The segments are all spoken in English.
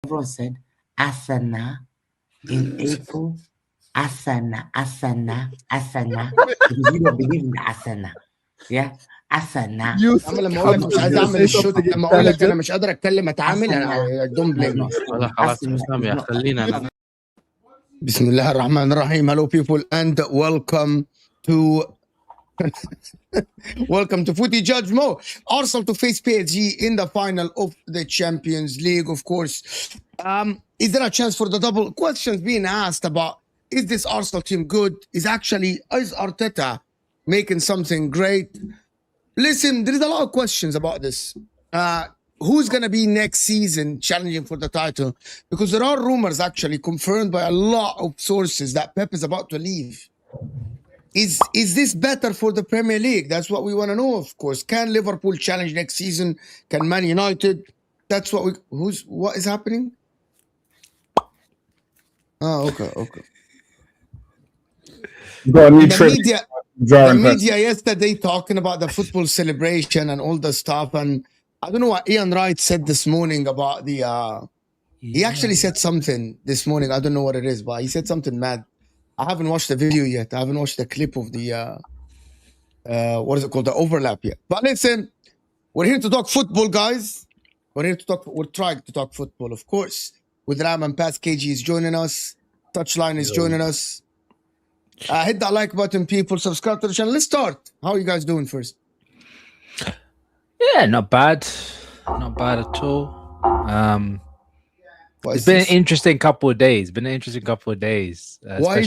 Everyone said Asana in April. Asana. Because you don't believe in the Asana. Yeah. Asana. اما لما اقول لك مش عايز اعمل الشوت، لما اقول لك انا مش قادر اتكلم اتعامل، انا دون بليم. خلاص حسام يا خلينا. بسم الله الرحمن الرحيم. Hello people and welcome to Footy Judge Mo. Arsenal to face PSG in the final of the Champions League, of course. Is there a chance for the double? Questions being asked about, is this Arsenal team good? Is Arteta making something great? Listen, there is a lot of questions about this. Who's going to be next season challenging for the title? Because there are rumors actually confirmed by a lot of sources that Pep is about to leave. Is this better for the Premier League? That's what we want to know, of course. Can Liverpool challenge next season? Can Man United? That's what what is happening? Oh, okay. The media yesterday talking about the football celebration and all the stuff, and I don't know what Ian Wright said this morning about the he actually said something this morning. I don't know what it is, but he said something mad. I haven't watched the video yet. I haven't watched the clip of the what is it called, the overlap yet. But listen, we're here to talk football, guys. We're trying to talk football, of course. With Ram and Paz, KG is joining us. Touchline is joining us. Hit that like button, people. Subscribe to the channel. Let's start. How are you guys doing first? Yeah, not bad. Not bad at all. It's been an interesting couple of days. Why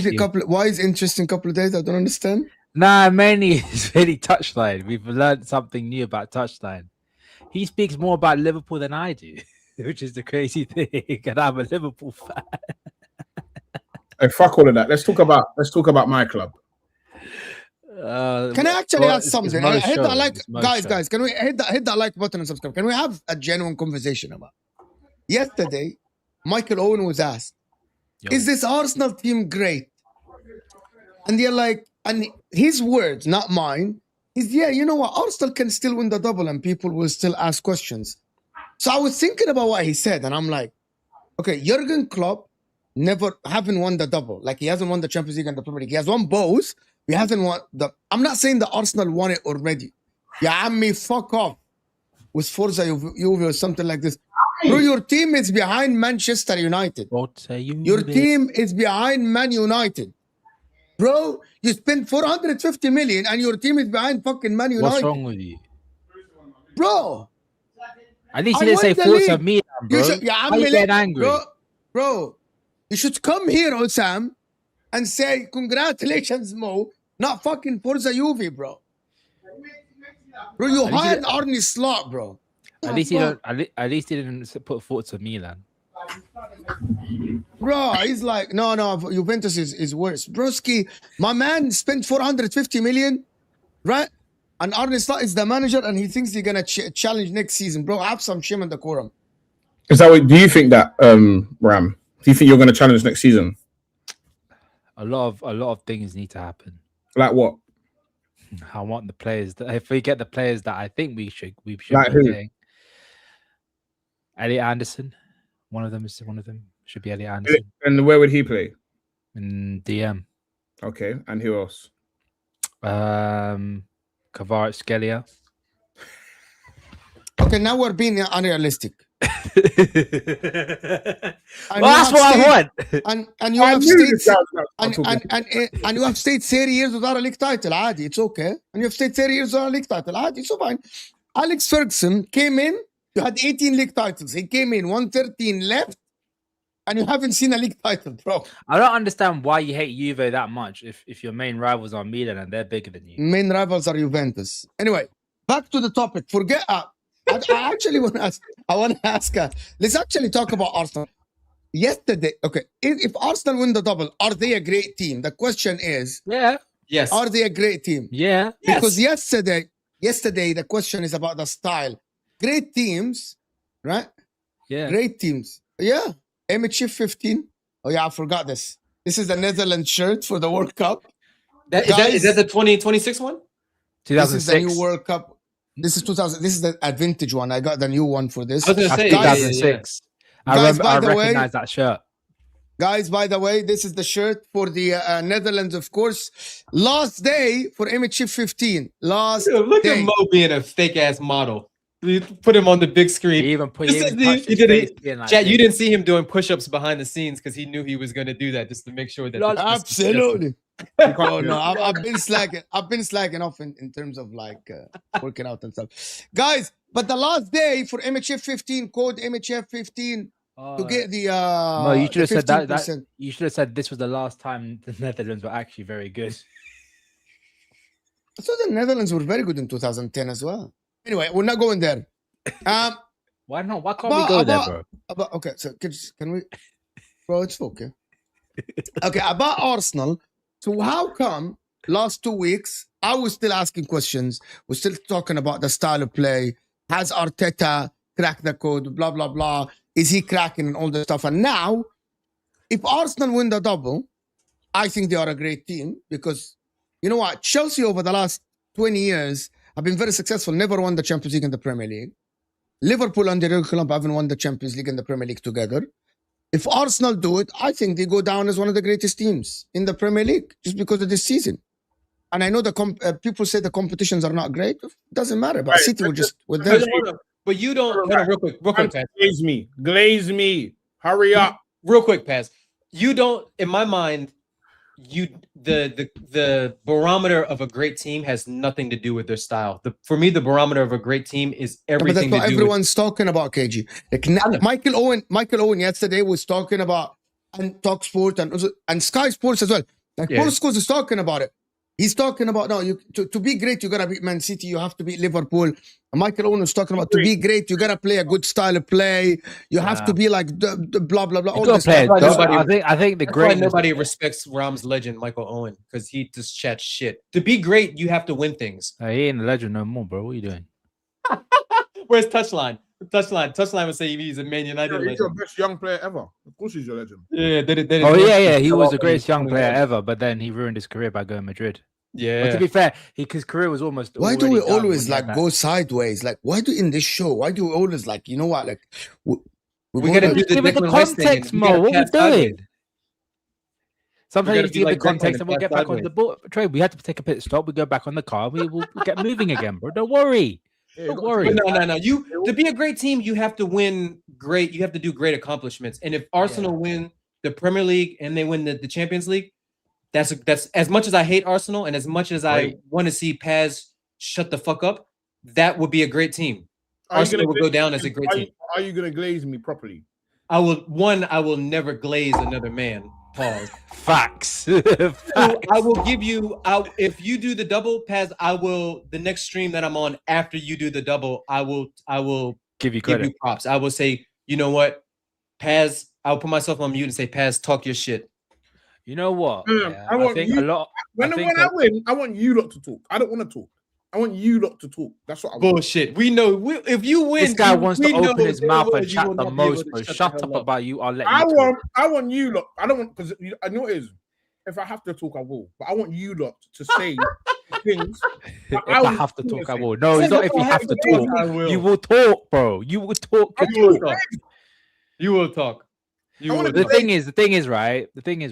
is interesting couple of days? I don't understand. Nah, mainly it's really touchline. We've learned something new about touchline. He speaks more about Liverpool than I do, which is the crazy thing. And I'm a Liverpool fan. Hey, fuck all of that. Let's talk about my club. Can I actually ask something? Hit that like, guys. Can we hit that like button and subscribe? Can we have a genuine conversation about? Yesterday, Michael Owen was asked, "Is this Arsenal team great?" And they're like, and his words, not mine, is you know what? Arsenal can still win the double, and people will still ask questions. So I was thinking about what he said, and I'm like, okay, Jurgen Klopp haven't won the double. Like, he hasn't won the Champions League and the Premier League. He has won both. He hasn't won I'm not saying the Arsenal won it already. Yeah, Ammi, fuck off with Forza Juve or something like this. Bro, your team is behind Manchester United. Your team is behind Man United. Bro, you spent 450 million and your team is behind fucking Man United. What's wrong with you? Bro. At least you didn't say Forza Milan, bro. Why are you getting angry? Bro, you should come here, Osam, and say, congratulations, Mo. Not fucking Forza Juve, bro. Bro, you hired Arne Slot, bro. At least he don't. At least he didn't put forward to Milan. Bro, he's like, no, Juventus is worse. Broski, my man spent 450 million, right? And Arne Slot is the manager, and he thinks he's gonna challenge next season, bro. Have some shame in the quorum. Is that what? Do you think that, Ram? Do you think you're going to challenge next season? A lot of things need to happen. Like what? I want the players that if we get the players that I think we should Like be who? playing. Elliot Anderson, one of them should be Elliot Anderson. And where would he play? In DM. Okay, and who else? Kvaratskhelia. Okay, now we're being unrealistic. Well, that's what I want. And you have stayed and you have stayed 30 years without a league title. Adi, it's okay. And you have stayed 30 years without a league title. Adi, so fine. Alex Ferguson came in. You had 18 league titles. He came in, 113 left, and you haven't seen a league title, bro. I don't understand why you hate Juve that much if your main rivals are Milan and they're bigger than you. Main rivals are Juventus. Anyway, back to the topic. Forget. I actually want to ask. Let's actually talk about Arsenal. Yesterday, okay. If Arsenal win the double, are they a great team? The question is, Yes. Are they a great team? Yeah. Because yesterday, the question is about the style. Great teams, right? Yeah. Great teams. Yeah. MHF 15. Oh yeah, I forgot this. This is the Netherlands shirt for the World Cup. Is that the 2026 one? 2006. This is the new World Cup. This is 2000. This is the vintage one. I got the new one for this. I was gonna say, 2006. I recognize that shirt. Guys, by the way, this is the shirt for the Netherlands, of course. Last day for MHF 15. Look day. at Mo being a fake ass model. You put him on the big screen. He even put Chat, you didn't see him doing push-ups behind the scenes because he knew he was going to do that just to make sure that. Absolutely. Oh no, I've been slacking. I've been slacking off in terms of like working out and stuff, guys. But the last day for MHF 15, code MHF 15 to get the. No, you should have said that. You should have said this was the last time the Netherlands were actually very good. I thought the Netherlands were very good in 2010 as well. Anyway, we're not going there. Why not? Why can't we go there, bro? Okay, so can we? Bro, it's okay. Okay, about Arsenal. So how come last 2 weeks I was still asking questions? We're still talking about the style of play. Has Arteta cracked the code? Blah blah blah. Is he cracking and all this stuff? And now, if Arsenal win the double, I think they are a great team because you know what? Chelsea over the last 20 years have been very successful. Never won the Champions League in the Premier League. Liverpool and DEclan haven't won the Champions League and the Premier League together. If Arsenal do it, I think they go down as one of the greatest teams in the Premier League just because of this season. And I know the people say the competitions are not great. It doesn't matter. But City will just with them. But you don't. Real quick, Paz. Glaze me. Hurry up. Real quick, Paz. You don't. In my mind, the barometer of a great team has nothing to do with their style. For me, the barometer of a great team is everything. But that's what everyone's talking about, KG. Like Michael Owen yesterday was talking about and Talk Sport and Sky Sports as well. Like Paul Scholes is talking about it. He's talking about to be great, you gotta beat Man City, you have to beat Liverpool. And Michael Owen was talking about to be great, you gotta play a good style of play. You have to be like the blah blah blah. All this stuff. I think the great. Nobody respects Ram's legend, Michael Owen, because he just chats shit. To be great, you have to win things. He ain't a legend no more, bro. What are you doing? Where's Touchline? Touchline would say he's a Man United legend. He's your best young player ever. Of course, he's your legend. Yeah, He was the greatest young player ever, but then he ruined his career by going to Madrid. Yeah. But to be fair, his career was almost. Why do we always like go sideways? Like, why do in this show? Why do we always like? You know what? Like, we gotta do the context, Mo. What we doing? Sometimes you give the context, and we'll get back on the boat. Trade. We had to take a pit stop. We go back on the car. We'll get moving again, bro. Don't worry. Don't worry. No. To be a great team, you have to win great. You have to do great accomplishments. And if Arsenal win the Premier League and they win the Champions League, that's as much as I hate Arsenal and as much as I want to see Paz shut the fuck up, that would be a great team. Arsenal will go down as a great team. Are you gonna glaze me properly? I will never glaze another man. Pause. Facts. So I will give you. If you do the double, Paz, I will. The next stream that I'm on after you do the double, I will give you give credit. you props. I will say, you know what, Paz. I'll put myself on mute and say, Paz, talk your shit. You know what? I want think you, a lot. When I win, I want you lot to talk. I don't want to talk. I want you lot to talk. That's what I want. Bullshit. We know if you win, This guy wants to open his mouth and you chat will the not be able most, to bro. shut Shut the up hell about you. I'll let you talk. I want you lot. I don't want, because I know it is. If I have to talk, I will. But I want you lot to say things. If I have to talk, I will. No, it's not if you have to talk. You will talk, bro. You will talk. You will talk. The thing is,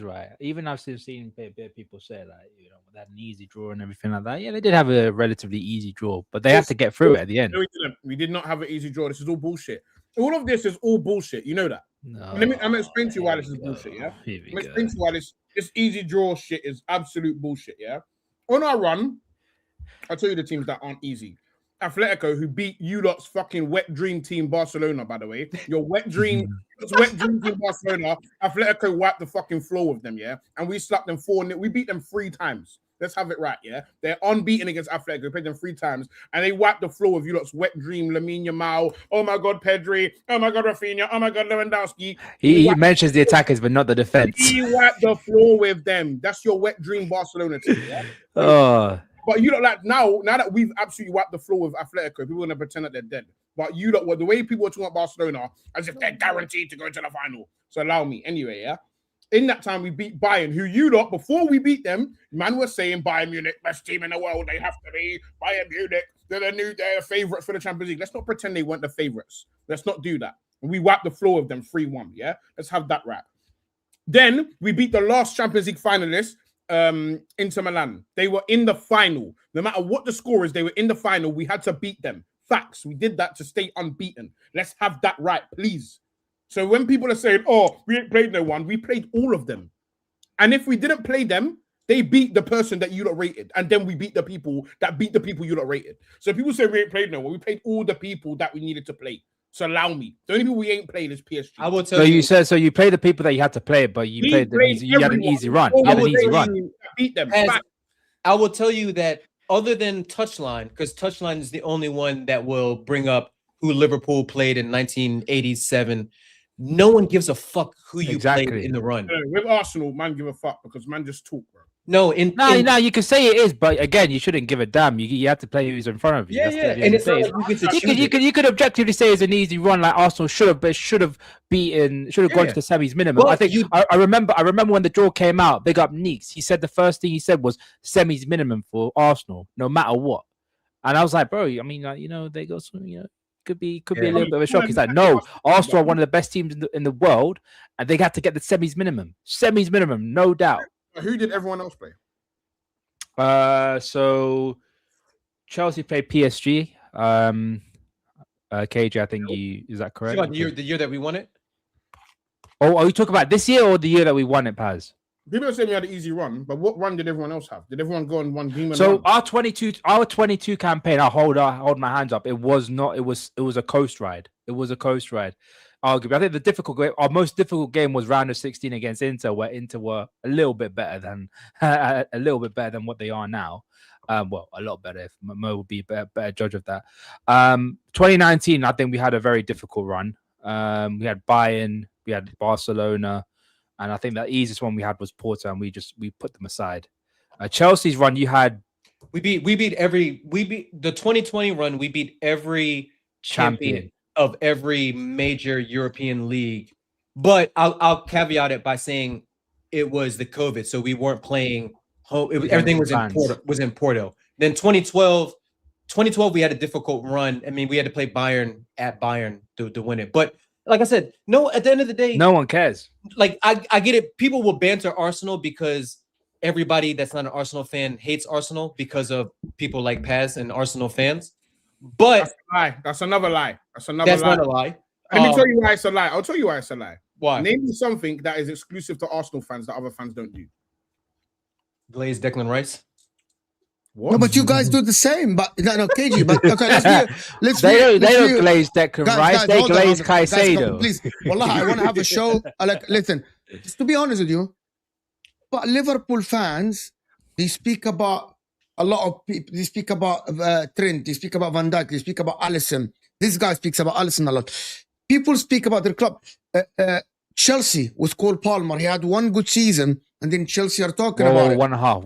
right? Even I've still seen people say, like, you know, they had an easy draw and everything like that. Yeah, they did have a relatively easy draw, but they had to get through it at the end. No, we didn't. We did not have an easy draw. This is all bullshit. All of this is all bullshit. You know that. No, I'm gonna explain to you why this is bullshit. Yeah, I'm gonna explain to you why this easy draw shit is absolute bullshit. Yeah, on our run, I'll tell you the teams that aren't easy. Atletico, who beat you lot's fucking wet dream team Barcelona, by the way. Your wet dream team Barcelona. Atletico wiped the fucking floor with them, yeah? And we slapped them 4-0. We beat them 3 times. Let's have it right, yeah? They're unbeaten against Atletico. We played them 3 times. And they wiped the floor with you lot's wet dream, Lamine Yamal. Oh my God, Pedri. Oh my God, Rafinha. Oh my God, Lewandowski. He mentions the attackers, but not the defense. He wiped the floor with them. That's your wet dream Barcelona team, yeah? But you look like now that we've absolutely wiped the floor with Atletico, people are going to pretend that they're dead. But you look, the way people are talking about Barcelona, as if they're guaranteed to go to the final. So allow me. Anyway, yeah. In that time, we beat Bayern, who you lot, before we beat them, man was saying Bayern Munich, best team in the world. They have to be Bayern Munich. They're favourites for the Champions League. Let's not pretend they weren't the favourites. Let's not do that. We wiped the floor with them 3-1, yeah? Let's have that right. Then we beat the last Champions League finalists, Inter Milan. They were in the final. No matter what the score is, they were in the final. We had to beat them. Facts. We did that to stay unbeaten. Let's have that right, please. So when people are saying, oh, we ain't played no one, we played all of them. And if we didn't play them, they beat the person that you lot rated. And then we beat the people that beat the people you lot rated. So people say we ain't played no one. We played all the people that we needed to play. So allow me. The only people we ain't played is PSG. I will tell you. So you played the people that you had to play, but you played them easy. You had an easy run. You had an easy run. Beat them. I will tell you that other than Touchline, because Touchline is the only one that will bring up who Liverpool played in 1987. No one gives a fuck who you played in the run. With Arsenal, man, give a fuck because man just talk, bro. No, you can say it is, but again, you shouldn't give a damn. You have to play who's in front of you. And it's you could objectively say it's an easy run, like Arsenal should have gone to the semis minimum. Well, I think I remember when the draw came out. Big up Neeks. He said the first thing he said was semis minimum for Arsenal, no matter what. And I was like, bro, I mean, like, you know, they got some, you know, could be a little bit of a shock. He's like, no, Arsenal are one of the best teams in the world, and they got to get the semis minimum, no doubt. Who did everyone else play? So Chelsea played PSG. KJ, I think is that correct? The year that we won it. Oh, are you talking about this year or the year that we won it, Paz? People are saying we had an easy run, but what run did everyone else have? Did everyone go on one game? So our 22 campaign, I hold my hands up. It was a coast ride. It was a coast ride. Arguably, I think our most difficult game was round of 16 against Inter, where Inter were a little bit better than what they are now. Well, a lot better. If Mo would be a better judge of that. 2019, I think we had a very difficult run. We had Bayern, we had Barcelona, and I think the easiest one we had was Porto, and we put them aside. Chelsea's run, you had. We beat the 2020 run. We beat every champion of every major European league, but I'll caveat it by saying it was the COVID, so we weren't playing home. Everything was in Porto. Then 2012, we had a difficult run. I mean, we had to play Bayern at Bayern to win it. But like I said, no. At the end of the day, no one cares. Like I get it. People will banter Arsenal because everybody that's not an Arsenal fan hates Arsenal because of people like Paz and Arsenal fans. But that's a lie. That's another lie. That's not a lie. Let me tell you why it's a lie. I'll tell you why it's a lie. Why? Name me something that is exclusive to Arsenal fans that other fans don't do. Glazed Declan Rice. What? No, but you guys do the same. But no, KG. But okay, they don't glaze Declan Rice. They glaze Caicedo. Please, wallah, I want to have a show. Listen, just to be honest with you, But Liverpool fans, they speak about a lot of people. They speak about Trent. They speak about Van Dijk. They speak about Alisson. This guy speaks about Alisson a lot. People speak about their club. Chelsea with Cole Palmer. He had one good season, and then Chelsea are talking about it. One and a half.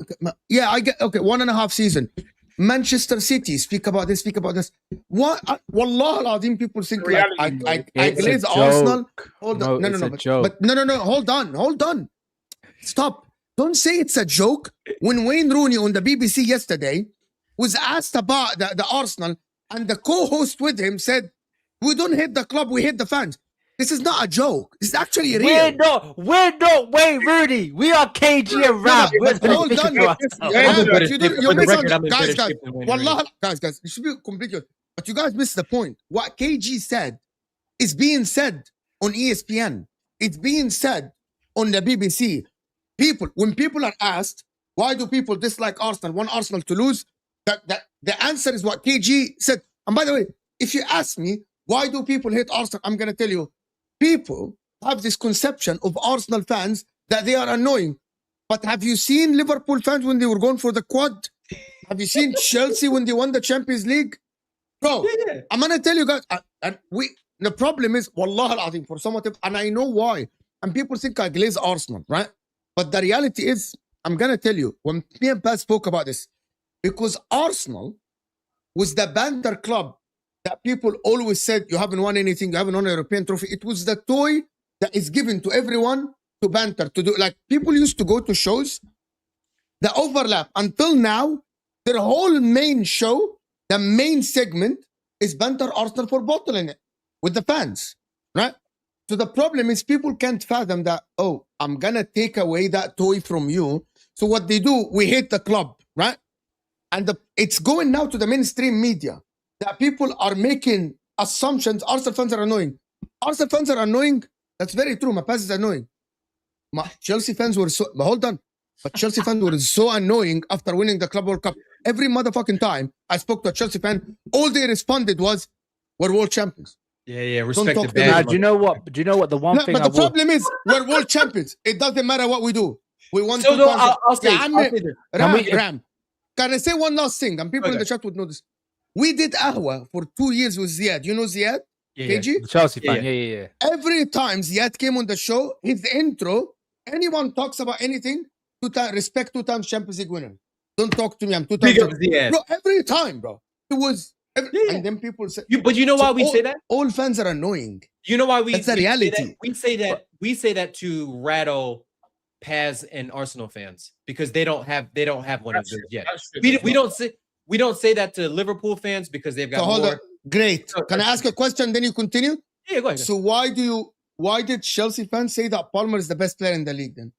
Okay, yeah, I get 1.5 season. Manchester City speak about this. What? Wallah al-Azim, people think like I glaze Arsenal. Hold on, no. Hold on. Stop. Don't say it's a joke. When Wayne Rooney on the BBC yesterday was asked about the Arsenal, and the co-host with him said, "We don't hate the club, we hate the fans." This is not a joke. This is actually real. We're not Wayne Rooney. We are KG and Ram. Hold on. Guys, you should be completely. But you guys missed the point. What KG said is being said on ESPN. It's being said on the BBC. When people are asked, why do people dislike Arsenal, want Arsenal to lose? The answer is what KG said. And by the way, if you ask me, why do people hate Arsenal? I'm going to tell you, people have this conception of Arsenal fans that they are annoying. But have you seen Liverpool fans when they were going for the quad? Have you seen Chelsea when they won the Champions League? Bro, I'm going to tell you guys, the problem is, wallah al-azim, for someone, and I know why. And people think I glaze Arsenal, right? But the reality is, I'm going to tell you, when me and Pat spoke about this, because Arsenal was the banter club that people always said, you haven't won anything, you haven't won a European trophy. It was the toy that is given to everyone to banter, to do. Like, people used to go to shows, the overlap. Until now, their whole main show, the main segment, is banter Arsenal for bottling it with the fans, right? So the problem is people can't fathom that, oh, I'm going to take away that toy from you. So what they do, we hate the club, right? And it's going now to the mainstream media that people are making assumptions. Arsenal fans are annoying. Arsenal fans are annoying. That's very true. My pass is annoying. Chelsea fans were so... But hold on. But Chelsea fans were so annoying after winning the Club World Cup. Every motherfucking time I spoke to a Chelsea fan, all they responded was, we're world champions. Yeah, respect the band. Do you know what? The one thing? But the problem is, we're world champions. It doesn't matter what we do. We want so to. I'll say Ram. Can I say one last thing? And people in the chat would know this. We did Ahwa for 2 years with Ziad. You know Ziad? KG? The Chelsea fan. Yeah. Every time Ziad came on the show, his intro, anyone talks about anything, respect 2 times Champions League winner. Don't talk to me. I'm 2 times. Bro, every time, bro. It was. And then people say, but you know why we say that? All fans are annoying. You know why That's the reality. We say that to rattle Paz and Arsenal fans because they don't have one of those yet. We don't say that to Liverpool fans because they've got hold on. Great. Can I ask a question? Then you continue. Yeah, go ahead. So why did Chelsea fans say that Palmer is the best player in the league? Then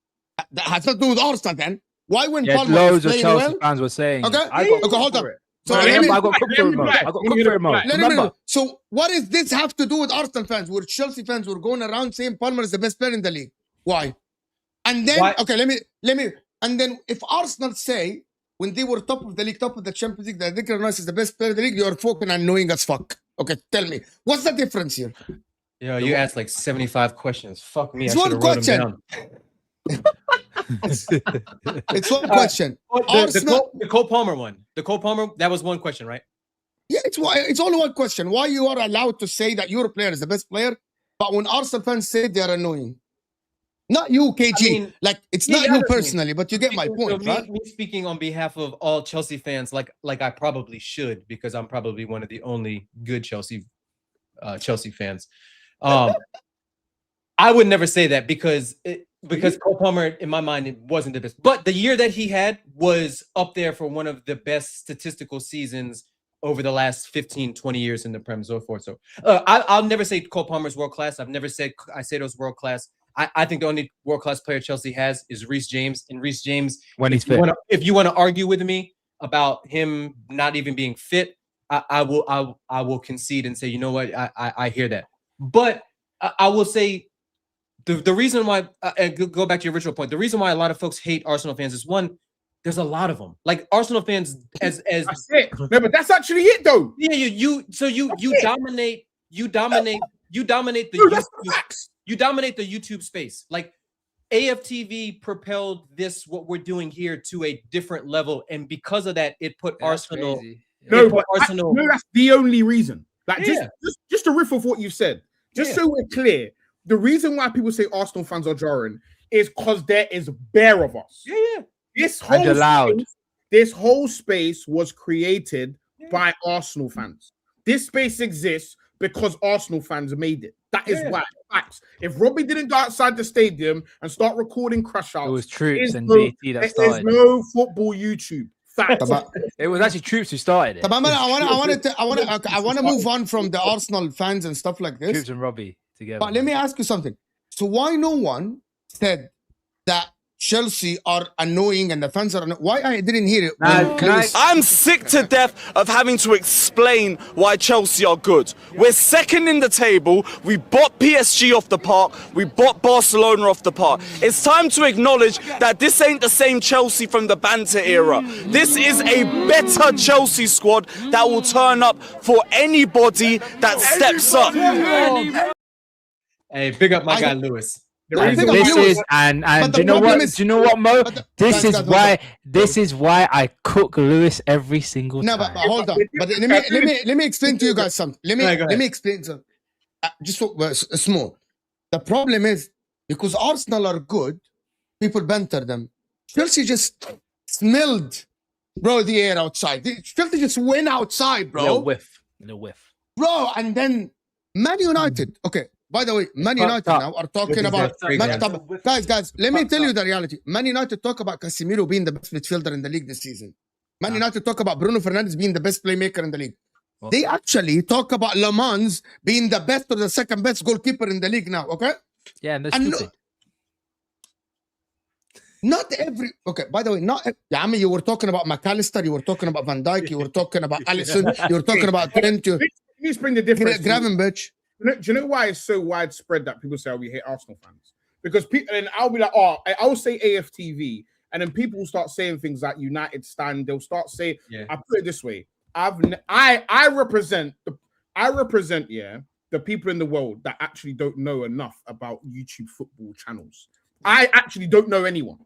that has nothing to do with Arsenal. Then why when Palmer loads of Chelsea fans were saying? Okay, hold on. So I got cooked remote. So what does this have to do with Arsenal fans? Where Chelsea fans were going around saying Palmer is the best player in the league? Why? And then okay, let me. And then if Arsenal say when they were top of the league, top of the Champions League, that DEclan Rice is the best player in the league, you're fucking annoying as fuck. Okay, tell me what's the difference here? Yeah, you asked like 75 questions. Fuck me. It's one question. It's one question. The Cole Palmer one. The Cole Palmer, that was one question, right? Yeah, it's only one question. Why you are allowed to say that your player is the best player, but when Arsenal fans say they are annoying? Not you, KG. It's not you personally, but you get my point, right? Me speaking on behalf of all Chelsea fans, like I probably should, because I'm probably one of the only good Chelsea fans. I would never say that because Cole Palmer, in my mind, it wasn't the best. But the year that he had was up there for one of the best statistical seasons over the last 15, 20 years in the Prem, so forth. So I'll never say Cole Palmer's world class. I've never said Caicedo's world class. I think the only world class player Chelsea has is Reece James. And Reece James, when he's fit. If you want to argue with me about him not even being fit, I will concede and say, you know what, I hear that. But I will say the reason why, and go back to your original point, the reason why a lot of folks hate Arsenal fans is one, there's a lot of them. Like Arsenal fans, as that's it. No, but that's actually it, though. Yeah, you dominate the YouTube space. Like AFTV propelled what we're doing here to a different level, and because of that, it put Arsenal. No, but Arsenal. No, that's the only reason. Like, just to riff off what you said, so we're clear, the reason why people say Arsenal fans are jarring is because there is bare of us. Yeah. This whole space was created by Arsenal fans. This space exists because Arsenal fans made it. That is why. Facts. If Robbie didn't go outside the stadium and start recording crash outs, it was Troops and JT that started. There's no football YouTube. Facts. It was actually Troops who started it. I want to move on from the Arsenal fans and stuff like this. Troops and Robbie together. But let me ask you something. So why no one said that Chelsea are annoying and the fans are annoying? Why I didn't hear it? I'm sick to death of having to explain why Chelsea are good. We're second in the table. We bought PSG off the park. We bought Barcelona off the park. It's time to acknowledge that this ain't the same Chelsea from the banter era. This is a better Chelsea squad that will turn up for anybody that steps up. Hey, big up my guy Luis. And do you know what? Do you know what, Mo? This is why I cook Lewis every single time. No, but hold on. But let me explain to you guys something. Let me explain something. Just small. The problem is because Arsenal are good, people banter them. Chelsea just smelled, bro, the air outside. Chelsea just went outside, bro. Little whiff. Bro, and then Man United. Okay. By the way, Man United now are talking about... Guys, let me tell you the reality. Man United talk about Casemiro being the best midfielder in the league this season. Man United talk about Bruno Fernandes being the best playmaker in the league. They actually talk about Le Mans being the best or the second best goalkeeper in the league now, okay? Yeah, and that's stupid. Not every... Okay, by the way, you were talking about McAllister, you were talking about Van Dijk, you were talking about Alisson, you were talking about Trent, you explain the difference. Gravenberch. Do you know why it's so widespread that people say we hate Arsenal fans? Because people, and I'll be like, I will say AFTV, and then people will start saying things like United stand. They'll start saying, I put it this way: I represent the people in the world that actually don't know enough about YouTube football channels. I actually don't know anyone,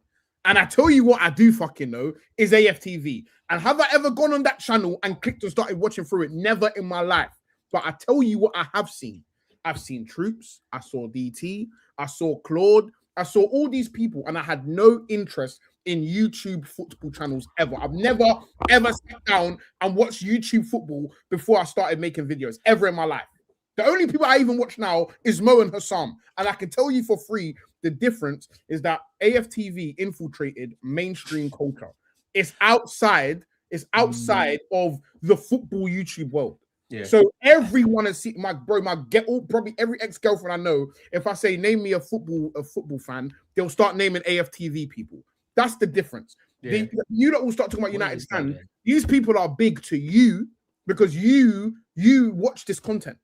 and I tell you what I do fucking know is AFTV. And have I ever gone on that channel and clicked and started watching through it? Never in my life. But I tell you what I have seen. I've seen Troops. I saw DT. I saw Claude. I saw all these people, and I had no interest in YouTube football channels ever. I've never, ever sat down and watched YouTube football before I started making videos, ever in my life. The only people I even watch now is Mo and Hassam. And I can tell you for free, the difference is that AFTV infiltrated mainstream culture. It's outside of the football YouTube world. Yeah. So everyone has seen probably every ex-girlfriend I know, if I say name me a football fan, they'll start naming AFTV people. That's the difference. Yeah. You don't all start talking about United stand. These people are big to you because you watch this content.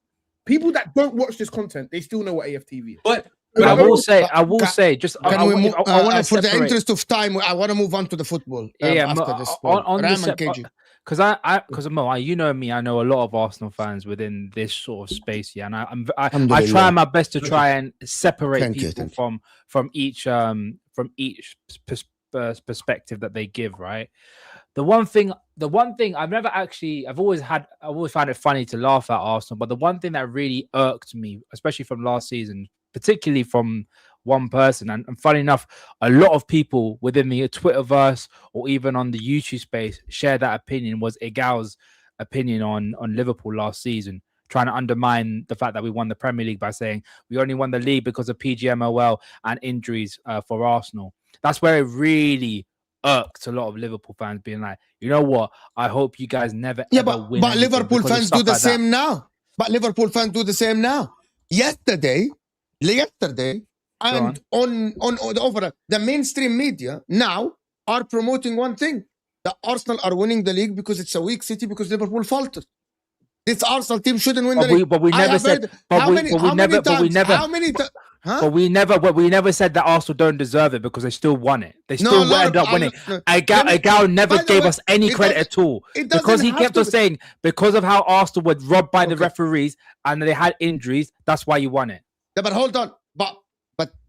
People that don't watch this content, they still know what AFTV is. But I will say, just I want to for the interest of time, I want to move on to the football. After this because Mo, you know me, I know a lot of Arsenal fans within this sort of space, and I try my best to try and separate people from each perspective that they give. Right, the one thing I've always found it funny to laugh at Arsenal, but the one thing that really irked me, especially from last season, particularly from one person, and funny enough, a lot of people within the Twitterverse or even on the YouTube space share that opinion, was Egal's opinion on Liverpool last season, trying to undermine the fact that we won the Premier League by saying we only won the league because of PGMOL and injuries for Arsenal. That's where it really irked a lot of Liverpool fans, being like, you know what, I hope you guys never ever win. But Liverpool fans do the same now. But Liverpool fans do the same now. Yesterday, and on the mainstream media now are promoting one thing: that Arsenal are winning the league because it's a weak city, because Liverpool faltered. This Arsenal team shouldn't win the league. But we never said. But we never said that Arsenal don't deserve it because they still won it. They still end up winning. Egal never gave us any credit at all, because he kept on saying because of how Arsenal were robbed by the referees and they had injuries. That's why you won it. Yeah, but hold on. But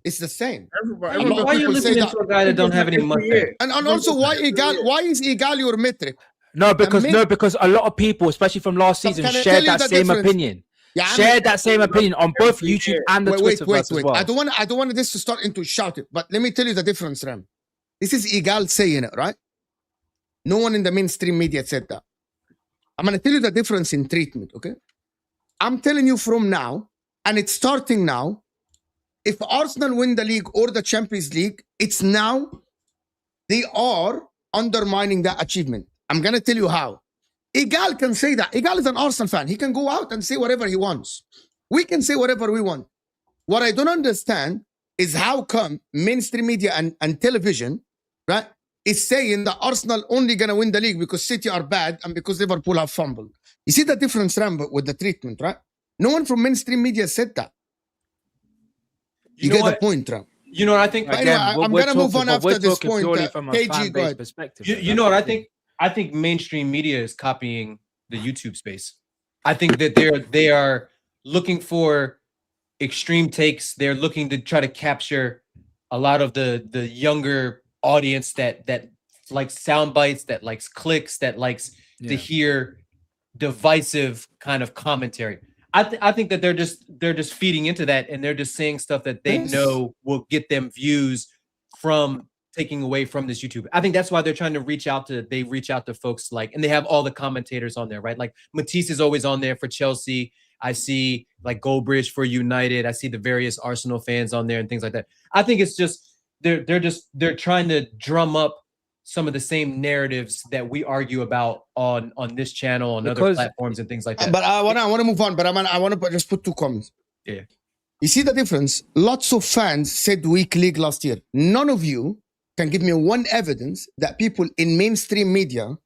It's the same. Why are you listening to a guy that don't have any money? And also, why is Egal your metric? No, because a lot of people, especially from last season, shared that same opinion. Shared that same opinion on both YouTube and the Twitterverse as well. I don't want this to start into shouting, but let me tell you the difference, Ram. This is Egal saying it, right? No one in the mainstream media said that. I'm going to tell you the difference in treatment, okay? I'm telling you from now, and it's starting now, if Arsenal win the league or the Champions League, it's now they are undermining that achievement. I'm going to tell you how. Egal can say that. Egal is an Arsenal fan. He can go out and say whatever he wants. We can say whatever we want. What I don't understand is how come mainstream media and television, right, is saying that Arsenal only going to win the league because City are bad and because Liverpool have fumbled. You see the difference, Rambo, with the treatment, right? No one from mainstream media said that. You get the point, Ram. You know what I think? Anyway, I'm going to move on after this point. KG, go ahead. Perspective. You know what I think? I think mainstream media is copying the YouTube space. I think that they are looking for extreme takes. They're looking to try to capture a lot of the younger audience that likes sound bites, that likes clicks, that likes to hear divisive kind of commentary. I think that they're just feeding into that, and they're just saying stuff that they know will get them views from taking away from this YouTube. I think that's why they're trying to reach out to folks like, and they have all the commentators on there, right? Like Matisse is always on there for Chelsea. I see like Goldbridge for United. I see the various Arsenal fans on there and things like that. I think it's just they're trying to drum up some of the same narratives that we argue about on this channel, on other platforms and things like that. But I want to move on, but I want to just put two comments. Yeah. You see the difference? Lots of fans said weak league last year. None of you can give me one evidence that people in mainstream media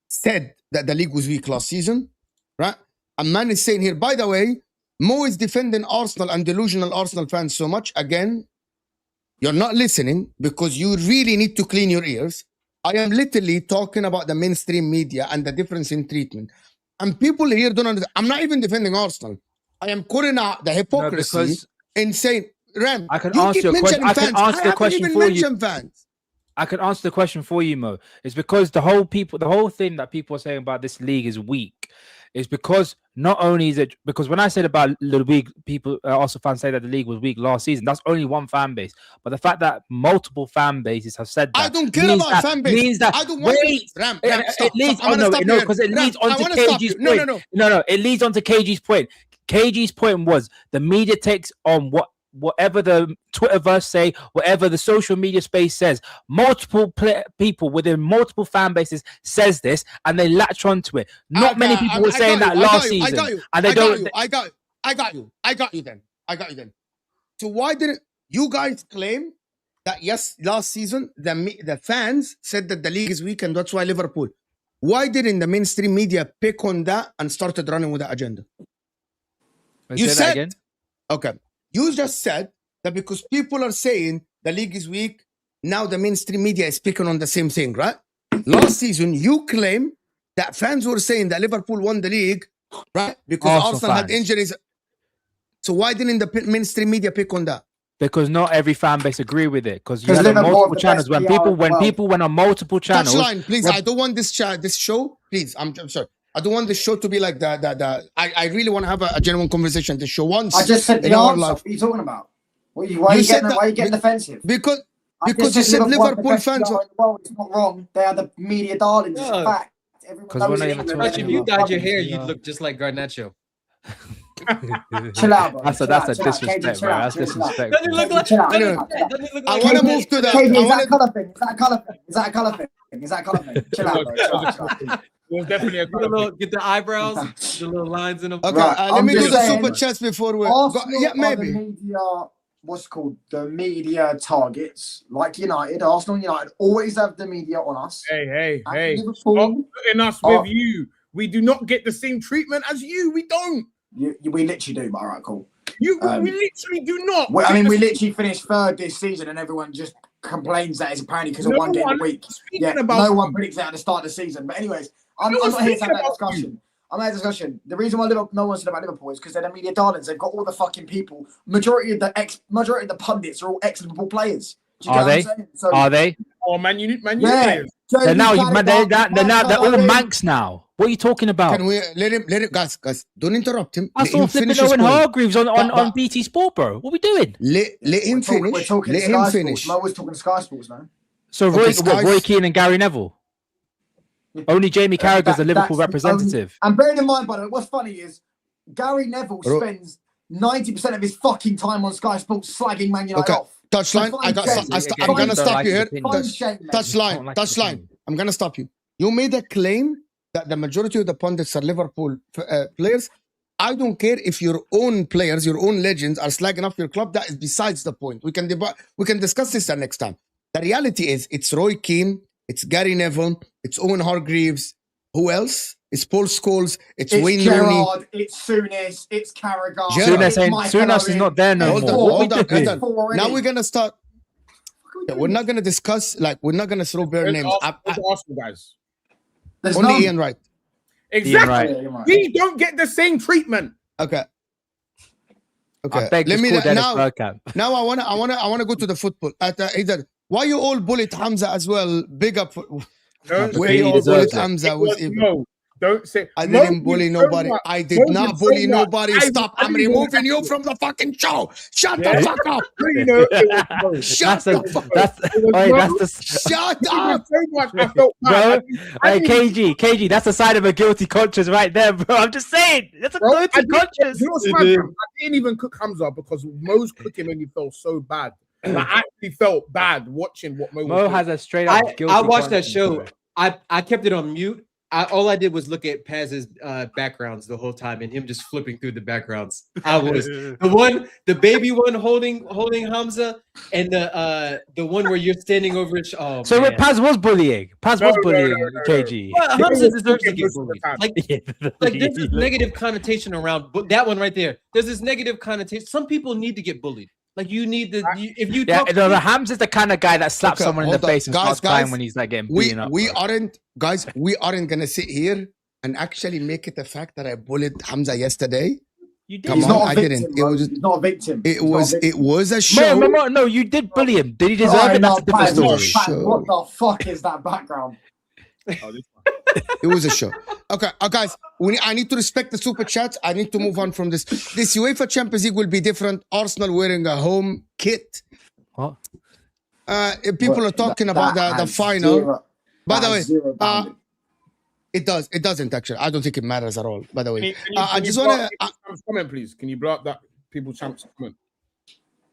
said that the league was weak last season, right? A man is saying here, by the way, Mo is defending Arsenal and delusional Arsenal fans so much. Again, you're not listening because you really need to clean your ears. I am literally talking about the mainstream media and the difference in treatment. And people here don't understand. I'm not even defending Arsenal. I am calling out the hypocrisy and saying, Ram, I can answer your question. I can answer the question for you. Fans. I can answer the question for you, Mo. It's because the whole thing that people are saying about this league is weak. Is because not only is it because when I said about the league, people also fans say that the league was weak last season. That's only one fan base, but the fact that multiple fan bases have said that I don't care about fan base. Means that I don't want Ram. It leads on because it leads on to KG's point. No. It leads on to KG's point. KG's point was the media takes on whatever the Twitterverse say, whatever the social media space says. Multiple people within multiple fan bases says this, and they latch onto it. Not many people were saying that last season. I got you then. So why didn't you guys claim that yes, last season the fans said that the league is weak and that's why Liverpool? Why didn't the mainstream media pick on that and started running with that agenda? You said again? Okay. You just said that because people are saying the league is weak, now the mainstream media is picking on the same thing, right? Last season, you claim that fans were saying that Liverpool won the league, right? Because Arsenal had injuries. So why didn't the mainstream media pick on that? Because not every fan base agree with it. Because you have multiple channels. When people went on multiple channels. Touchline, please. I don't want this show. Please, I'm sorry. I don't want the show to be like that. I really want to have a genuine conversation. The show once. I just said the answer. What are you talking about? Why are you getting defensive? Because you said Liverpool fans. It's not wrong. They are the media darlings. It's a fact. If you dyed your hair, you'd look just like Garnacho. Chill out, bro. That's a disrespect, bro. That's disrespect. Doesn't look like. I want to move to that. Is that a colour thing? Chill out, bro. It was definitely a get the eyebrows, the little lines in them. Okay, let me do the super chats before we. Yeah, maybe. The media targets, like United, Arsenal, United always have the media on us. Hey. Stop putting us with you. We do not get the same treatment as you. We don't. We literally do, but all right, cool. We literally do not. We literally finished third this season, and everyone just complains that it's apparently because of one game a week. No one predicts that at the start of the season. But anyways, I'm not here to have that discussion. I'm having a discussion. The reason why no one said about Liverpool is because they're the media darlings. They've got all the fucking people. Majority of the pundits are all ex-Liverpool players. Are they? So, are they? Or Man United players. They're all Mancs now. What are you talking about? Can we let him guys, don't interrupt him. I saw flipping Owen Hargreaves on BT Sport, bro. What are we doing? Let him finish. We're talking let Sky him finish. Sports. Mo was talking Sky Sports now. So Roy Keane and Gary Neville. Only Jamie Carragher's the Liverpool representative. And bearing in mind, by the way, what's funny is Gary Neville spends 90% of his fucking time on Sky Sports slagging Man United off. Touchline. I'm gonna stop you here. Touchline. I'm gonna stop you. You made a claim that the majority of the pundits are Liverpool players. I don't care if your own players, your own legends are slagging off your club. That is besides the point. We can discuss this next time. The reality is it's Roy Keane, it's Gary Neville, it's Owen Hargreaves. Who else? It's Paul Scholes. It's Wayne Gerrard, Rooney. It's Souness. It's Carragher. Souness is not there no more. Now we're gonna start. We're not gonna discuss. We're not gonna throw bare names. Arsenal guys. Only Ian Wright. Exactly. Ian Wright. We don't get the same treatment. Okay. Let me now I wanna go to the football. Why you all bullied Hamza as well? Big up for where you all bullied Hamza was no. Don't say I didn't bully nobody. I did not bully nobody. Stop! I'm removing you from the fucking show. Shut the fuck up. Shut up. Bro, KG, that's a sign of a guilty conscience right there, bro. I'm just saying, that's a guilty conscience. I didn't even cook Hamza because Mo's cooking made me feel so bad. I actually felt bad watching what Mo has a straight up guilty I watched that conscience, show. bro. I kept it on mute. All I did was look at Paz's backgrounds the whole time and him just flipping through the backgrounds. I was the baby one holding Hamza, and the one where you're standing over his. Oh, so man. Paz was bullying. KG. Well, Hamza deserves to get bullied. Like there's this negative connotation around that one right there. There's this negative connotation. Some people need to get bullied. Like you need to, if you talk. The Hamza's the kind of guy that slaps someone in the face and starts crying when he's like getting beaten up. We aren't gonna sit here and actually make it a fact that I bullied Hamza yesterday. You did. Come on, I didn't. It was not a victim. It was a show. No, you did bully him. Did he deserve it? That's a different story. What the fuck is that background? It was a show. Okay, guys, I need to respect the super chats. I need to move on from this. This UEFA Champions League will be different. Arsenal wearing a home kit. What? People are talking about the final. By the way, it doesn't actually. I don't think it matters at all. By the way, I just want to comment, please. Can you blow up that people champs comment?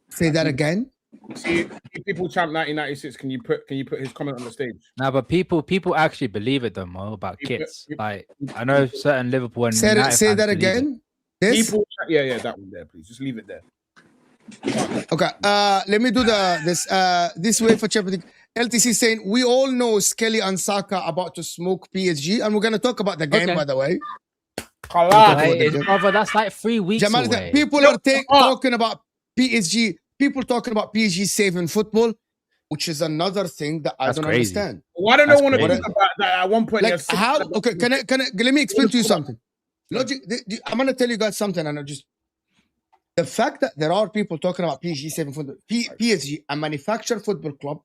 Say that again. See, people champ 1996. Can you put his comment on the stage? No, but people actually believe it though, Mo, about kits. Like I know certain Liverpool and say that again. This? Yeah, that one there, please. Just leave it there. Okay. Let me do this way for Champions League. LTC saying we all know Skelly and Saka about to smoke PSG, and we're gonna talk about the game by the way. Brother, that's like 3 weeks away. People are talking about PSG. People talking about PSG saving football, which is another thing that I don't understand. Why don't I want to talk about that at one point? Like how? Okay, can I? Let me explain to you something. Logic. I'm gonna tell you guys something, and the fact that there are people talking about PSG saving football. PSG, a manufactured football club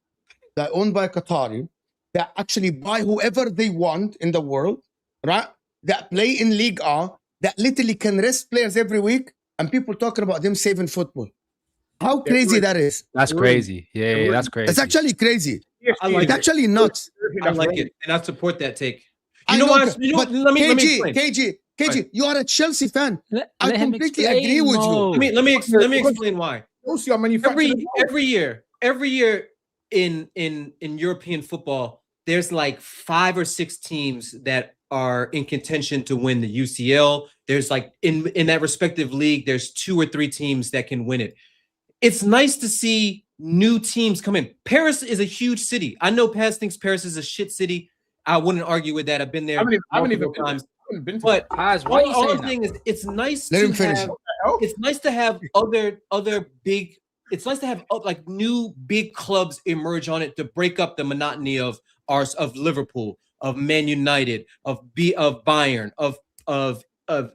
that owned by Qatari, that actually buy whoever they want in the world, right? That play in Ligue A, that literally can rest players every week, and people talking about them saving football. How crazy that is. That's crazy. Yeah, that's crazy. It's actually crazy. It's actually nuts. I like it. And I support that take. Let me explain. KG, you are a Chelsea fan. I completely agree with you. Let me explain why. Every year in European football, there's like 5 or 6 teams that are in contention to win the UCL. There's like in that respective league, there's 2 or 3 teams that can win it. It's nice to see new teams come in. Paris is a huge city. I know Paz thinks Paris is a shit city. I wouldn't argue with that. I've been there multiple times. But Paz, why all I'm saying is it's nice to have other big. It's nice to have like new big clubs emerge on it to break up the monotony of Liverpool, of Man United, of Bayern, of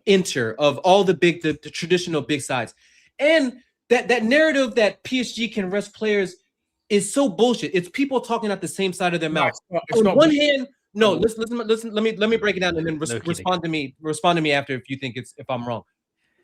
Inter, of all the traditional big sides, and that narrative that PSG can rest players is so bullshit. It's people talking out the same side of their mouth. On one hand, no, listen. Let me break it down and then respond to me. Respond to me after if you think if I'm wrong.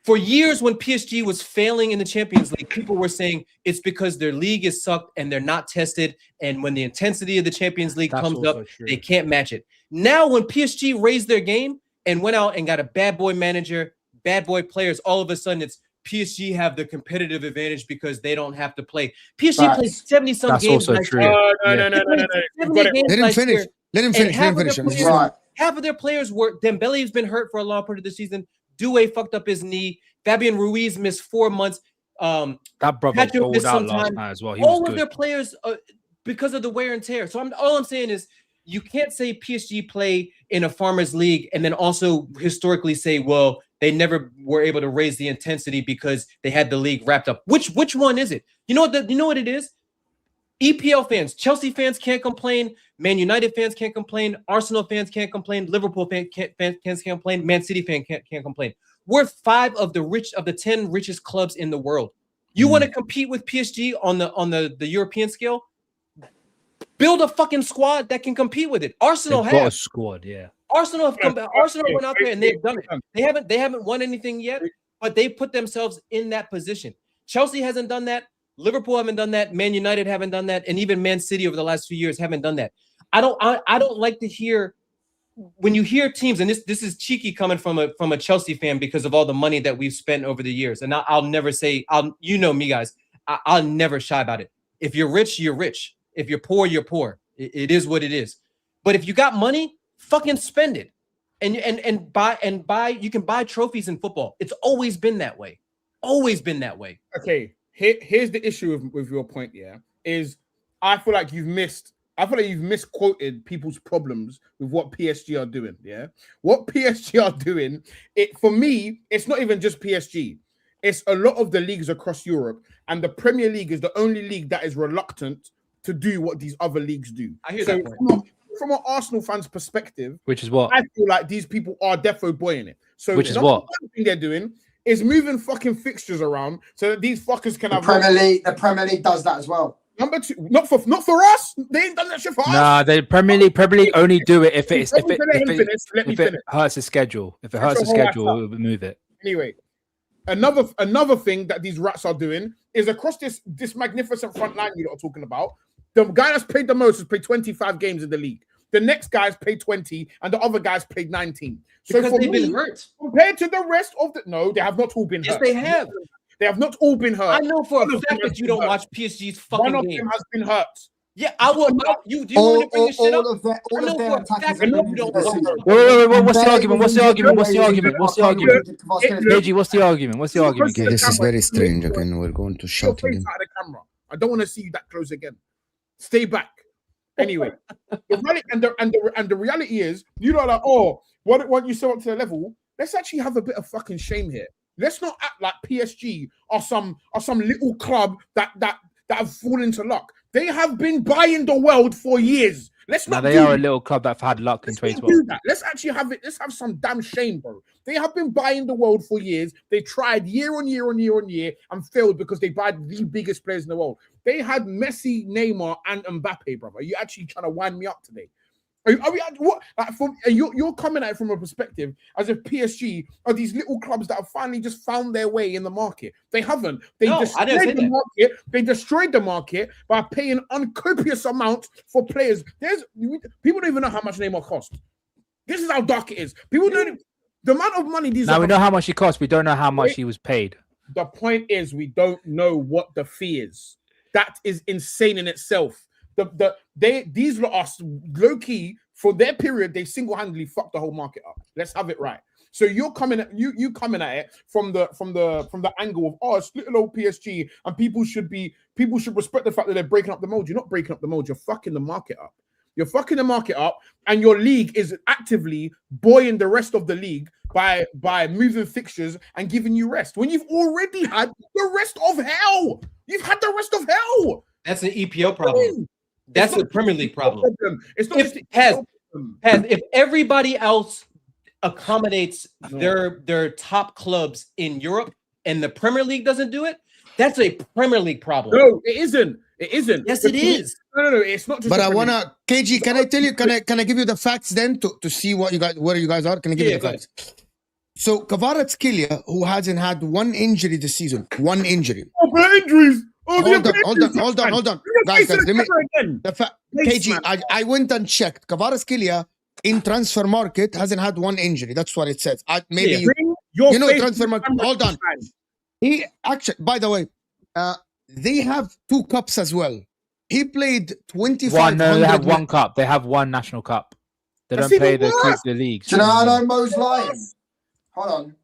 For years, when PSG was failing in the Champions League, people were saying it's because their league is sucked and they're not tested. And when the intensity of the Champions League comes up, they can't match it. Now, when PSG raised their game and went out and got a bad boy manager, bad boy players, all of a sudden it's PSG have the competitive advantage because they don't have to play. PSG played 70-some games. That's also true. No. Let him finish. Let him finish. Half of their players were Dembele's been hurt for a long part of the season. Doué fucked up his knee. Fabian Ruiz missed 4 months. That brother pulled out last night as well. All of their players because of the wear and tear. So all I'm saying is you can't say PSG play in a farmers league and then also historically say, well, they never were able to raise the intensity because they had the league wrapped up. Which one is it? You know what it is? EPL fans, Chelsea fans can't complain. Man United fans can't complain. Arsenal fans can't complain. Liverpool fans can't complain. Man City fans can't complain. We're 5 of the 10 richest clubs in the world. You want to compete with PSG on the European scale? Build a fucking squad that can compete with it. Arsenal got a squad, yeah. Arsenal went out there and they've done it. They haven't won anything yet, but they put themselves in that position. Chelsea hasn't done that. Liverpool haven't done that. Man United haven't done that, and even Man City over the last few years haven't done that. I don't like to hear when you hear teams, and this is cheeky coming from a Chelsea fan because of all the money that we've spent over the years. And I'll never say, you know me guys, I'll never shy about it. If you're rich, you're rich. If you're poor, you're poor. It is what it is. But if you got money, fucking spend it, and buy. You can buy trophies in football. It's always been that way. Always been that way. Okay. Here's the issue with your point. Yeah, is I feel like you've misquoted people's problems with what PSG are doing. Yeah, what PSG are doing, for me, it's not even just PSG. It's a lot of the leagues across Europe, and the Premier League is the only league that is reluctant to do what these other leagues do. I hear that point. From an Arsenal fan's perspective, which is what I feel like these people are defo boying it. So which is what thing they're doing is moving fucking fixtures around so that these fuckers can have Premier League. The Premier League does that as well. Number 2, not for us. They ain't done that shit for us. Nah, the Premier League only do it if it hurts the schedule. If it hurts the schedule, we'll move it. Anyway, another thing that these rats are doing is across this magnificent front line you lot are talking about. The guy that's played the most has played 25 games in the league. The next guy's played 20, and the other guy's played 19. So because they've been hurt. Compared to the rest of no, they have not all been hurt. Yes, they have. They have not all been hurt. I know for a fact that you don't watch PSG's fucking game. One of them has been hurt. Yeah, I will. Do you want to bring this shit up? All of their attackers. Wait. What's the argument? KG, what's the argument? Okay, this is very strange. Again, we're going to shout again. Out of the camera. I don't want to see you that close again. Stay back. Anyway, the reality is, you know, like, oh, what you saw up to the level. Let's actually have a bit of fucking shame here. Let's not act like PSG are some little club that have fallen to luck. They have been buying the world for years. Let's not. Now they are a little club that have had luck in 2012. Let's actually have it. Let's have some damn shame, bro. They have been buying the world for years. They tried year on year and failed because they bought the biggest players in the world. They had Messi, Neymar, and Mbappe, brother. Are you actually trying to wind me up today? You're coming at it from a perspective as if PSG are these little clubs that have finally just found their way in the market. They haven't. They destroyed the market by paying uncopious amounts for players. People don't even know how much Neymar cost. This is how dark it is. People don't. The amount of money these. Now we know how much he cost. We don't know how much he was paid. The point is, we don't know what the fee is. That is insane in itself. These lot are low key for their period. They single-handedly fucked the whole market up. Let's have it right. So you're coming at it from the angle of it's little old PSG, and people should respect the fact that they're breaking up the mold. You're not breaking up the mold. You're fucking the market up. You're fucking the market up, and your league is actively buoying the rest of the league by moving fixtures and giving you rest when you've already had the rest of hell. You've had the rest of hell. That's an EPL problem. That's a Premier League problem. It's not if everybody else accommodates their top clubs in Europe, and the Premier League doesn't do it, that's a Premier League problem. No, it isn't. It isn't. Yes, it is. No. It's not just. But I wanna, KG. Can I tell you? Can I give you the facts then to see what you guys, where you guys are? Can I give you the facts? So Kvaratskhelia, who hasn't had one injury this season, one injury. Oh, injuries. Oh, hold on. Guys, let me. KG, I went and checked. Kvaratskhelia in transfer market hasn't had one injury. That's what it says. Maybe you know transfer market. Hold on. He actually, by the way, they have 2 cups as well. He played 25. No, they have 1 cup. They have 1 national cup. They don't play the leagues. Do you know how I know Mo's lying? Hold on.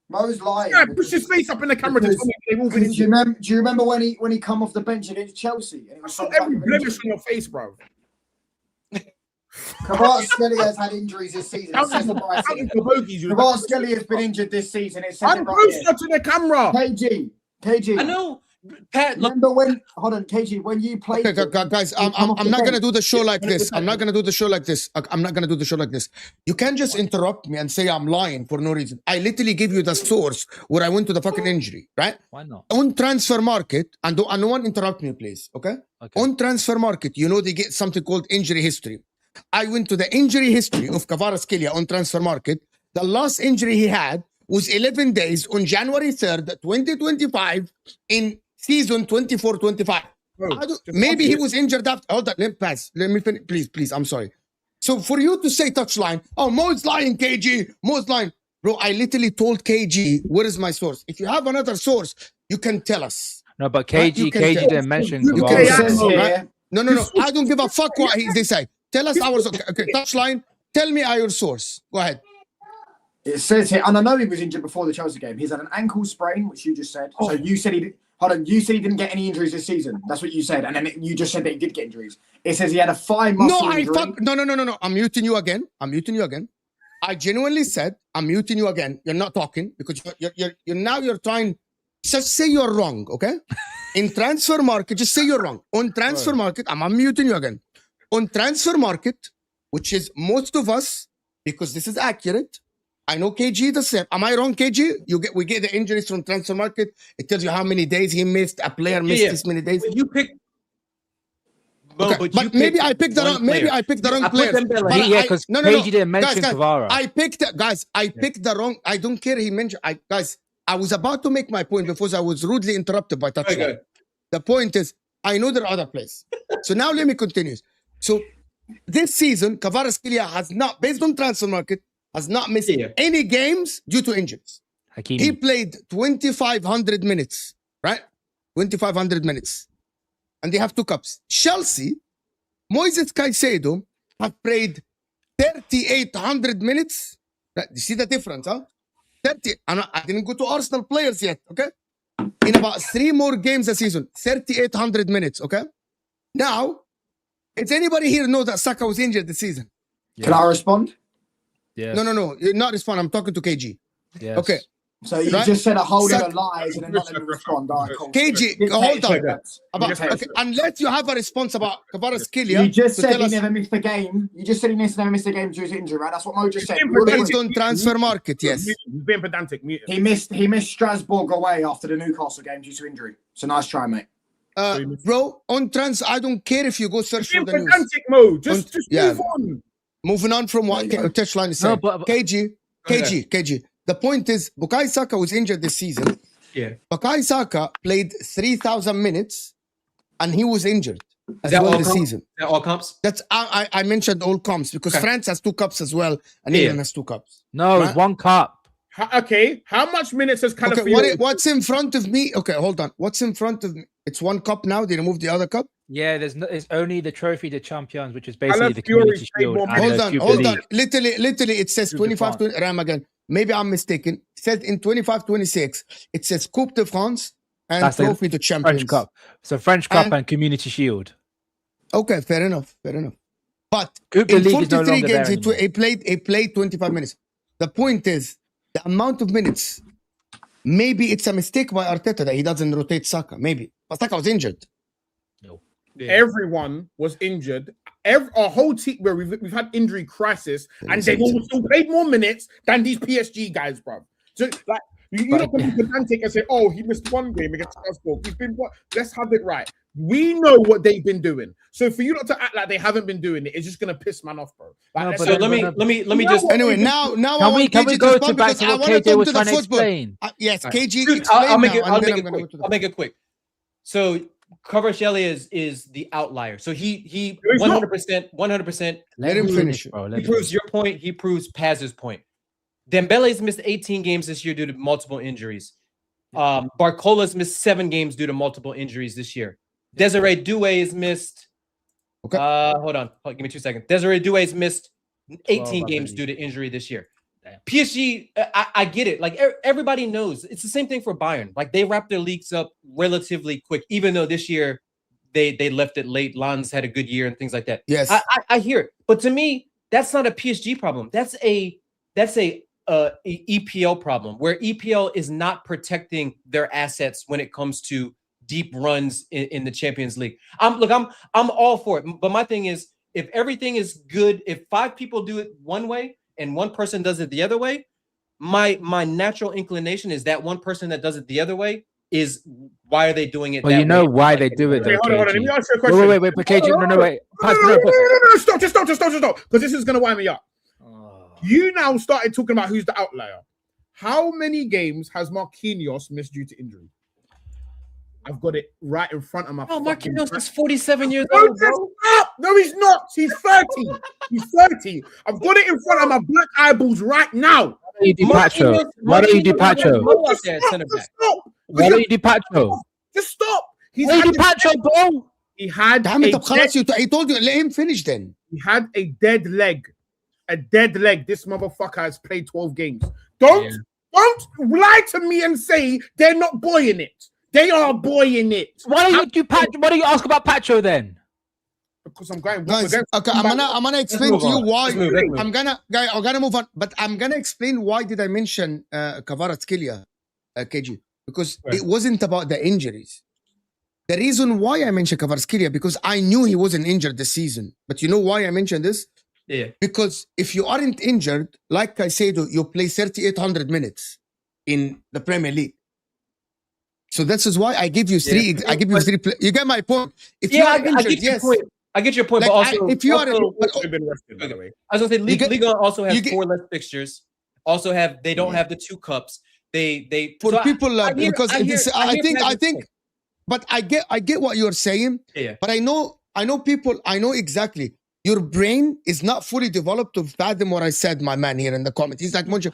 Mo's lying. Yeah, push his face up in the camera to tell me they've all been injured. Do you remember when he come off the bench against Chelsea? And I saw every blemish on your face, bro. Kvaratskhelia has had injuries this season. Kvaratskhelia has been injured this season. I'm closer to the camera. KG. I know. Pat, remember when? Hold on, KG. When you played, guys, I'm not gonna do the show like this. I'm not gonna do the show like this. You can't just interrupt me and say I'm lying for no reason. I literally give you the source where I went to the fucking injury, right? Why not? On transfer market, and no one interrupt me, please. Okay. On transfer market, you know they get something called injury history. I went to the injury history of Kvaratskhelia on transfer market. The last injury he had was 11 days on January 3rd, 2025 in season 24-25. Maybe he was injured after. Hold on, let me pass. Let me finish. Please, I'm sorry. So for you to say touchline, oh, Mo's lying, KG. Mo's lying. Bro, I literally told KG, where is my source? If you have another source, you can tell us. No, but KG didn't mention Kvaratskhelia. No. I don't give a fuck what they say. Tell us our source. Okay, touchline. Tell me our source. Go ahead. It says here, and I know he was injured before the Chelsea game. He's had an ankle sprain, which you just said. So you said he did. Hold on, you said he didn't get any injuries this season. That's what you said, and then you just said that he did get injuries. It says he had a thigh muscle injury. No. I'm muting you again. I genuinely said I'm muting you again. You're not talking because you're trying. Just say you're wrong, okay? In transfer market, just say you're wrong. On transfer market, I'm muting you again. On transfer market, which is most of us, because this is accurate. I know KG the same. Am I wrong, KG? We get the injuries from transfer market. It tells you how many days he missed. A player missed this many days. You pick. Okay. But maybe I picked the wrong. Maybe I picked the wrong player. Yeah, because KG didn't mention Kvara. I picked the wrong. I don't care. He mentioned. I was about to make my point because I was rudely interrupted by touchline. Okay. The point is, I know there are other players. So now let me continue. So this season, Kvaratskhelia has not, based on transfer market, has not missed any games due to injuries. Hakimi. He played 2,500 minutes, right? 2,500 minutes. And they have 2 cups. Chelsea, Moises Caicedo have played 3,800 minutes. Right? You see the difference, huh? I didn't go to Arsenal players yet, okay? In about 3 more games a season, 3,800 minutes, okay? Now, does anybody here know that Saka was injured this season? Yeah. Can I respond? Yeah. No. You're not responding. I'm talking to KG. Yes. Okay. So you just said a whole lot of lies and then not let me respond. All right, cool. KG, hold on. Unless you have a response about Kvaratskhelia. You just said he never missed a game. You just said he never missed a game due to injury, right? That's what Mo just said. Based on transfer market, yes. He's being pedantic. He missed Strasbourg away after the Newcastle game due to injury. So nice try, mate. Bro, on I don't care if you go search for the news. Pedantic, Mo. Just move on. Moving on from what touchline is saying. KG. The point is, Bukayo Saka was injured this season. Yeah. Bukayo Saka played 3,000 minutes, and he was injured as well this season. All comps? That's I mentioned all comps because France has 2 cups as well, and England has 2 cups. No, it's 1 cup. Okay, how much minutes has Calafiori? What's in front of me? Okay, hold on. What's in front of me? It's 1 cup now. They removed the other cup. Yeah, it's only the Trophy de Champions, which is basically the Community Shield. Hold on. Literally, it says 25 Ram again. Maybe I'm mistaken. It says in 25-26, it says Coupe de France and that's Trophy de Champions. French Cup. So French Cup and Community Shield. Okay, fair enough. But Coupe in 43 games, he played 25 minutes. The point is, the amount of minutes, maybe it's a mistake by Arteta that he doesn't rotate Saka. Maybe. But Saka was injured. No. Yeah. Everyone was injured our whole team where we've had injury crisis, and they've all still played more minutes than these PSG guys, bro. So like you don't be pedantic and say, "Oh, he missed one game against Strasbourg. He's been what?" Let's have it right. We know what they've been doing. So for you not to act like they haven't been doing it, it's just gonna piss man off, bro. Like, so let me just anyway. Now can we go to back to what KJ was trying to explain? Yes, KG. I'll make it quick. So Kvaratskhelia is the outlier. So he 100%. Let him finish. He proves your point. He proves Paz's point. Dembele's missed 18 games this year due to multiple injuries. Barcola's missed 7 games due to multiple injuries this year. Desiree Doué's missed. Okay. Hold on. Give me 2 seconds. Desiree Doué's missed 18 games due to injury this year. PSG, I get it. Like everybody knows, it's the same thing for Bayern. Like they wrap their leagues up relatively quick, even though this year they left it late. Lans had a good year and things like that. Yes, I hear it. But to me, that's not a PSG problem. That's a EPL problem where EPL is not protecting their assets when it comes to deep runs in the Champions League. I'm all for it. But my thing is, if everything is good, if 5 people do it one way and one person does it the other way, my natural inclination is that one person that does it the other way is why are they doing it? Well, you know why they do it. Hold on. Let me ask you a question. Wait, KJ, wait. No, stop, because this is gonna wind me up. You now started talking about who's the outlier. How many games has Marquinhos missed due to injury? I've got it right in front of my. Oh, Marquinhos is 47 years old, bro. No, he's not. He's 30. He's 30. I've got it in front of my black eyeballs right now. Why don't you do Pacho? Why don't you do Pacho? Just stop. Why don't you do Pacho, bro? He had. I told you. Let him finish then. He had a dead leg. This motherfucker has played 12 games. Don't lie to me and say they're not boying it. They are boying it. Why don't you do Pacho? Why don't you ask about Pacho then? Because I'm going. Guys, okay, I'm gonna explain to you why. I'm gonna move on, but I'm gonna explain why did I mention Kvaratskhelia, KG, because it wasn't about the injuries. The reason why I mentioned Kvaratskhelia because I knew he wasn't injured this season. But you know why I mentioned this? Yeah. Because if you aren't injured, like I said, you play 3,800 minutes in the Premier League. So this is why I give you 3. I give you 3. You get my point. If you are injured, yes. I get your point, like, but also if you are, been rested, by the way. I was gonna say, Liga also has 4 less fixtures. Also they don't have the 2 cups. They for so people I think. But I get what you're saying. Yeah. But I know people. I know exactly. Your brain is not fully developed to fathom what I said, my man here in the comment. He's like, Monjo,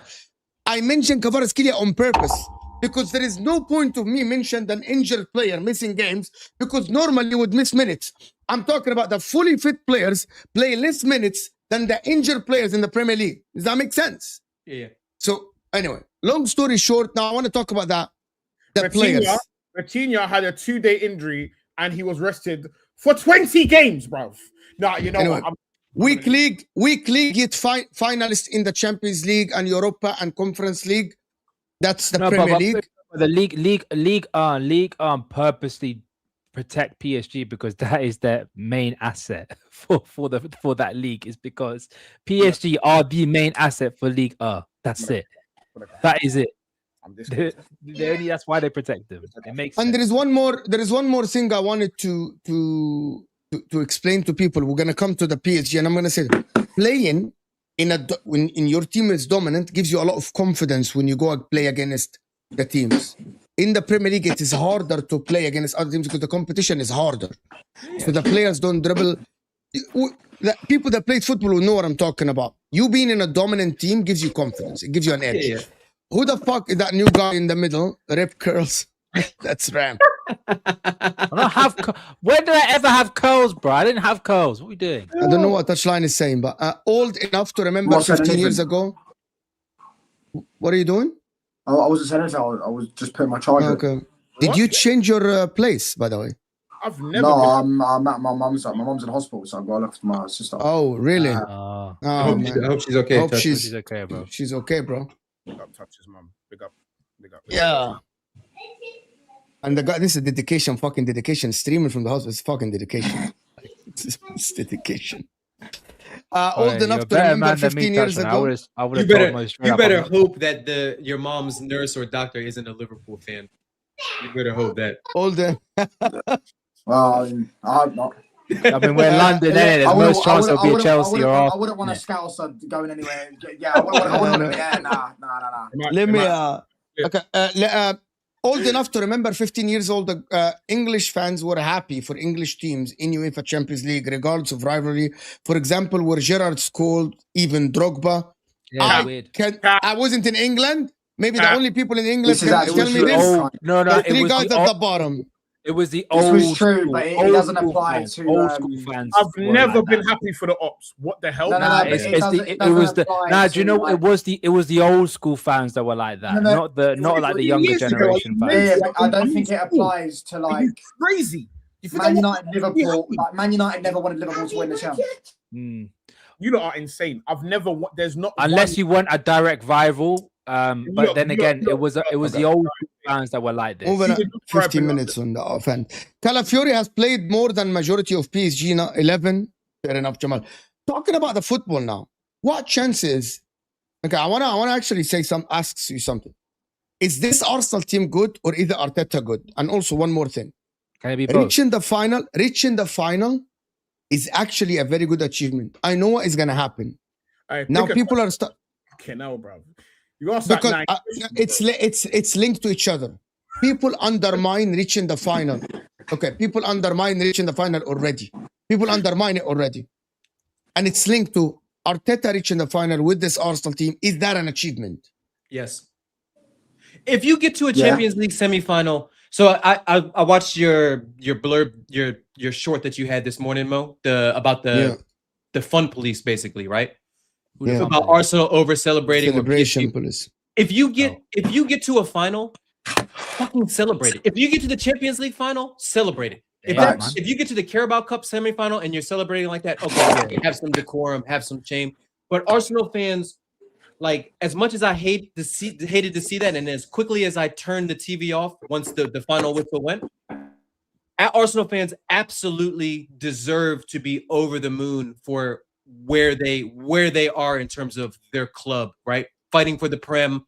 I mentioned Kvaratskhelia on purpose because there is no point of me mentioning an injured player missing games because normally you would miss minutes. I'm talking about the fully fit players play less minutes than the injured players in the Premier League. Does that make sense? Yeah. So anyway, long story short, now I want to talk about the players. Ratinha had a 2-day injury and he was rested for 20 games, bro. No, you know anyway, what? Weak league, yet finalists in the Champions League and Europa and Conference League. That's the Premier League. The league purposely protect PSG because that is their main asset for that league. Is because PSG are the main asset for League A. That's it. That is it. That's why they protect them. It makes sense. And there is one more thing I wanted to explain to people. We're gonna come to the PSG, and I'm gonna say playing in your team is dominant gives you a lot of confidence when you go and play against the teams. In the Premier League, it is harder to play against other teams because the competition is harder. So the players don't dribble. The people that played football will know what I'm talking about. You being in a dominant team gives you confidence. It gives you an edge. Yeah. Who the fuck is that new guy in the middle? Rip curls. That's Ram. When did I ever have curls, bro? I didn't have curls. What are we doing? I don't know what touchline is saying, but old enough to remember 15 years ago. What are you doing? I wasn't saying anything. I was just putting my charger. Okay. Did you change your place, by the way? I've never. No, I'm at my mum's. My mum's in hospital, so I got left with my sister. Oh, really? I hope she's okay. Hope she's okay, bro. She's okay, bro. Big up, touch his mum. Big up. Yeah. And the guy, this is dedication, fucking dedication. Streaming from the house is fucking dedication. It's dedication. Old enough to remember 15 years ago. You better hope that your mom's nurse or doctor isn't a Liverpool fan. You better hope that. Older. Well, I'm not. I mean, we're in London, there's most chance it'll be a Chelsea or I wouldn't want a Scouser going anywhere. Yeah, I wouldn't. Yeah, nah. Let me. Okay. Old enough to remember 15 years old, English fans were happy for English teams in UEFA Champions League, regardless of rivalry. For example, where Gerrard's called even Drogba. Yeah, I wasn't in England. Maybe the only people in England can tell me this. No, the three guys at the bottom. It was the old. This was true, but it doesn't apply to old school fans. I've never been happy for the Ops. What the hell? Do you know what it was the old school fans that were like that, not like the younger generation fans. Yeah, I don't think it applies to like crazy. Man United, Liverpool. Like Man United never wanted Liverpool to win the Champions. You lot are insane. I've never. There's not unless you want a direct rival. But then again, it was the old fans that were like this. Over 15 minutes on the offense. Calafiori has played more than majority of PSG 11. Fair enough, Jamal. Talking about the football now, what chances? Okay, I wanna actually ask you something. Is this Arsenal team good or is Arteta good? And also one more thing. Can it be both? Reaching the final is actually a very good achievement. I know what is gonna happen. Now people are okay, now, bro. Because it's linked to each other. People undermine reaching the final. Okay, people undermine reaching the final already. People undermine it already. And it's linked to Arteta reaching the final with this Arsenal team. Is that an achievement? Yes. If you get to a Champions League semifinal, so I watched your blurb, your short that you had this morning, Mo, about the fun police, basically, right? About Arsenal over celebrating. Celebration police. If you get to a final, fucking celebrate it. If you get to the Champions League final, celebrate it. If you get to the Carabao Cup semifinal and you're celebrating like that, okay, have some decorum, have some shame. But Arsenal fans, like, as much as I hated to see that, and as quickly as I turned the TV off once the final whistle went, Arsenal fans absolutely deserve to be over the moon for where they are in terms of their club, right? Fighting for the Prem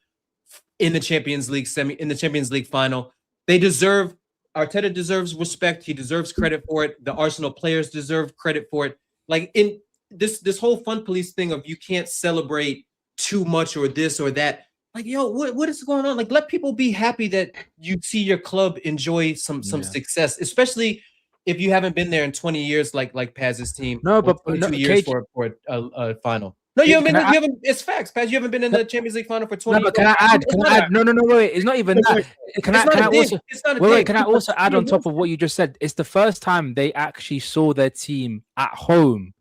in the Champions League final. Arteta deserves respect. He deserves credit for it. The Arsenal players deserve credit for it. Like, in this whole fun police thing of you can't celebrate too much or this or that. Like, yo, what is going on? Like, let people be happy that you see your club enjoy some success, especially if you haven't been there in 20 years, like Paz's team. No, but 22 years for a final. No, you haven't. It's facts, Paz. You haven't been in the Champions League final for 20 years. No, but can I add? No, wait. It's not even that. Can I also add on top of what you just said? It's the first time they actually saw their team at home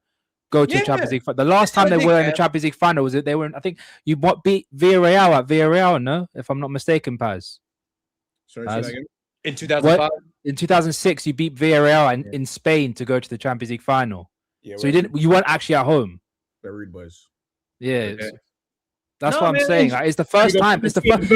go to the Champions League final. The last time they were in the Champions League final was it? They were I think you beat Villarreal at Villarreal, no? If I'm not mistaken, Paz. Sorry, say that again? In 2005? In 2006, you beat Villarreal in Spain to go to the Champions League final. Yeah, so you weren't actually at home. Very rude, boys. Yeah, that's what I'm saying. It's the first time. It's the first.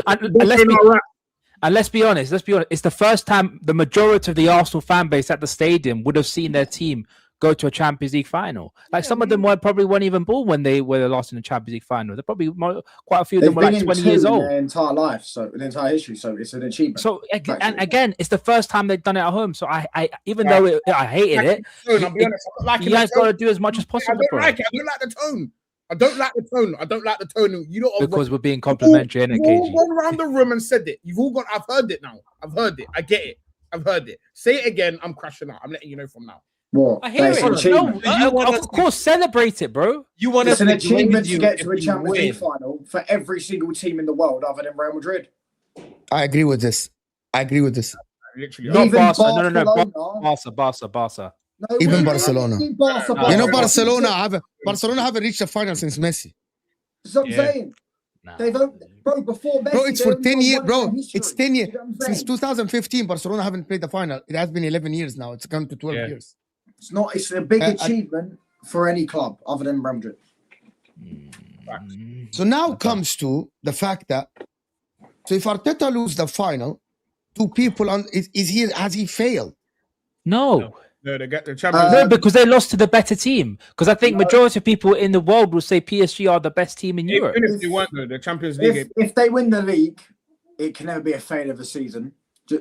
And let's be honest. It's the first time the majority of the Arsenal fan base at the stadium would have seen their team go to a Champions League final. Like some of them probably weren't even born when they were lost in the Champions League final. They're probably quite a few of them were like 20 years old. Their entire life, so the entire history. So it's an achievement. So and again, it's the first time they've done it at home. So I even though I hated it, I'll be honest, you guys got to do as much as possible. I don't like the tone. I don't like the tone. You know, because we're being complimentary, and you've all gone around the room and said it. You've all gone. I've heard it now. I've heard it. I get it. I've heard it. Say it again. I'm crashing out. I'm letting you know from now. What? I hear it. No, of course, celebrate it, bro. You want it's an achievement to get to a Champions League final for every single team in the world other than Real Madrid. I agree with this. Literally. Not Barca. No. Barca. No, even Barcelona. You know, Barcelona haven't reached the final since Messi. That's what I'm saying. They don't, bro. Before Messi, bro, it's for 10 years, bro. It's 10 years since 2015. Barcelona haven't played the final. It has been 11 years now. It's gone to 12 years. It's not. It's a big achievement for any club other than Real Madrid. So now comes to the fact that if Arteta loses the final, two people has he failed? No. No, they get the Champions No, League. because they lost to the better team. Because I think majority of people in the world will say PSG are the best team in Europe. Even if they weren't, though, the Champions League. If they win the league, it can never be a failure of a season.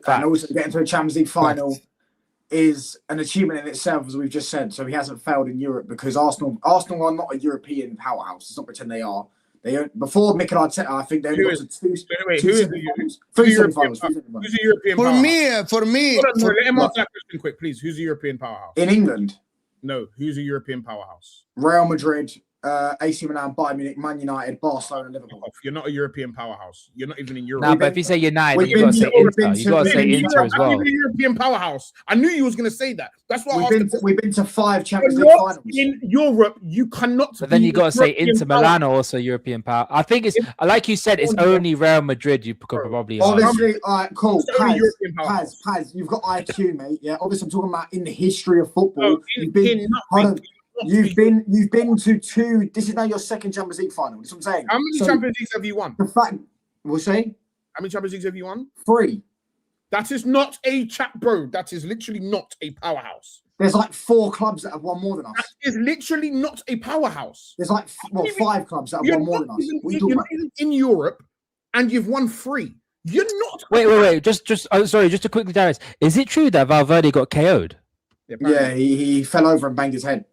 And also getting to a Champions League final is an achievement in itself, as we've just said. So he hasn't failed in Europe because Arsenal are not a European powerhouse. Let's not pretend they are. Before Mikel Arteta, I think they only got to two semi-finals. Three semi-finals. Who's the European powerhouse? For me. Let him answer that question quick, please. Who's the European powerhouse? In England? No, who's the European powerhouse? Real Madrid, AC Milan, Bayern Munich, Man United, Barcelona, Liverpool. You're not a European powerhouse. You're not even in Europe. Nah, but if you say United, you got to say Inter. You got to say Inter as well. I'm a European powerhouse. I knew you was going to say that. That's why we've been to 5 Champions League finals. In Europe, you cannot. But then you got to say Inter Milan are also European power. I think it's like you said, it's only Real Madrid you could probably. Obviously, all right, cool. Paz, you've got IQ, mate. Yeah, obviously, I'm talking about in the history of football. You've been to 2. This is now your second Champions League final. That's what I'm saying. How many Champions Leagues have you won? The fact we'll say. How many Champions Leagues have you won? 3. That is not a chat, bro. That is literally not a powerhouse. There's like 4 clubs that have won more than us. That is literally not a powerhouse. There's like 5 clubs that have won more than us. You're not even in Europe, and you've won 3. You're not. Wait. Just to quickly clarify, is it true that Valverde got KO'd? Yeah, he fell over and banged his head.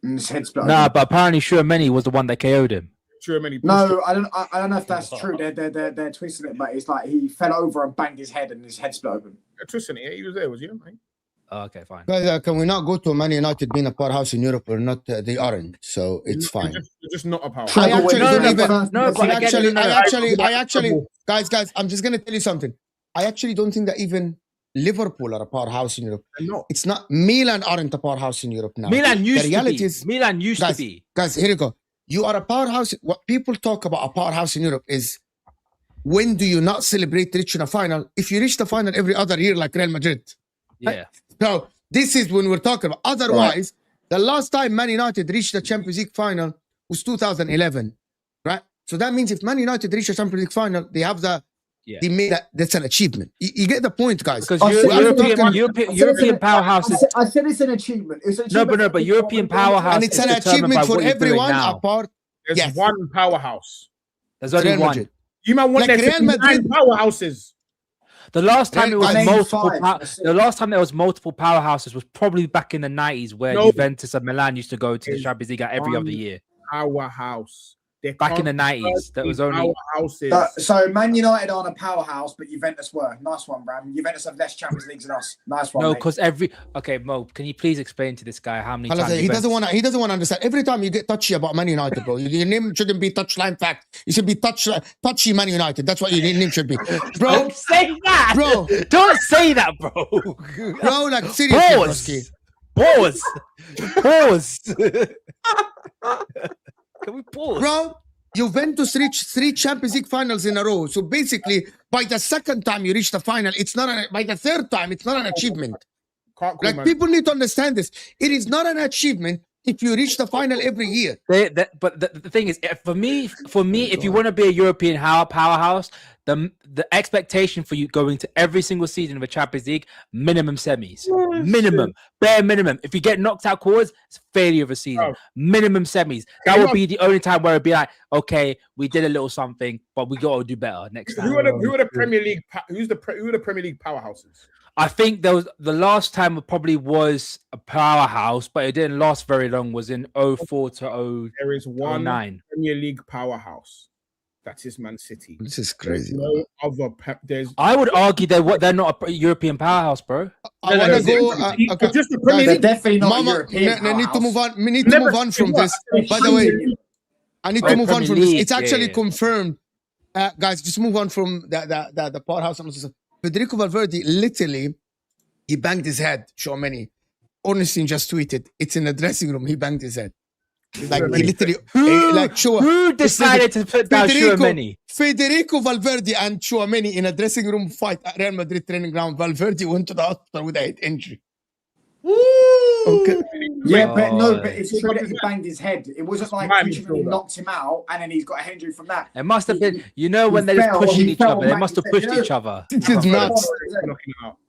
And his head split. Nah, but apparently Tchouaméni was the one that KO'd him. No, I don't know if that's true. They're twisting it, but it's like he fell over and banged his head and his head split open. They're twisting it. He was there, was you? Mate? Oh, okay, fine. Guys, can we not go to Man United being a powerhouse in Europe or not? They aren't, so it's fine. You're just not a powerhouse. I actually, guys, I'm just gonna tell you something. I actually don't think that even Liverpool are a powerhouse in Europe. It's not. Milan aren't a powerhouse in Europe now. Milan used to be. Guys, here you go. You are a powerhouse. What people talk about a powerhouse in Europe is when do you not celebrate reaching a final? If you reach the final every other year, like Real Madrid. Yeah. So this is when we're talking about. Otherwise, the last time Man United reached the Champions League final was 2011, right? So that means if Man United reach the Champions League final, they have they made that's an achievement. You get the point, guys. Because European powerhouses. I said it's an achievement. But European powerhouse. And it's an achievement for everyone apart. There's one powerhouse. There's only one. You might want Real Madrid powerhouses. The last time there was multiple powerhouses was probably back in the 90s where Juventus and Milan used to go to the Champions League every other year. Powerhouse. Back in the 90s, that was only so Man United aren't a powerhouse, but Juventus were. Nice one, Bram. Juventus have less Champions Leagues than us. Nice one. No, because Mo, can you please explain to this guy how many times he doesn't want to understand. Every time you get touchy about Man United, bro, your name shouldn't be Touchline Fact. You should be touchy Man United. That's what your name should be, bro. Don't say that, bro. Don't say that, bro. Bro, like seriously. Pause. Can we pause? Bro, Juventus reached 3 Champions League finals in a row. So basically, by the second time you reach the final, by the third time, it's not an achievement. People need to understand this. It is not an achievement if you reach the final every year. But the thing is, for me, if you want to be a European powerhouse, the expectation for you going to every single season of a Champions League, minimum semis, bare minimum. If you get knocked out quarters, it's a failure of a season. Minimum semis. That would be the only time where it'd be like, okay, we did a little something, but we got to do better next time. Who are the Premier League? Who are the Premier League powerhouses? I think the last time it probably was a powerhouse, but it didn't last very long. Was in 04 to 09. There is one Premier League powerhouse. That is Man City. This is crazy. No other I would argue they're not a European powerhouse, bro. I want to go. Just the Premier League. They're definitely not European. I need to move on. We need to move on from this. By the way, I need to move on from this. It's actually confirmed, guys. Just move on from the powerhouse. Federico Valverde literally, he banged his head. Tchouaméni, honestly, just tweeted. It's in the dressing room. He banged his head. Like he literally, who decided to put down Tchouaméni? Federico Valverde and Tchouaméni in a dressing room fight at Real Madrid training ground. Valverde went to the hospital with a head injury. Woo! Okay. Yeah, but it's true that he banged his head. It wasn't like he knocked him out and then he's got a head injury from that. It must have been, when they're just pushing each other, they must have pushed each other. This is nuts.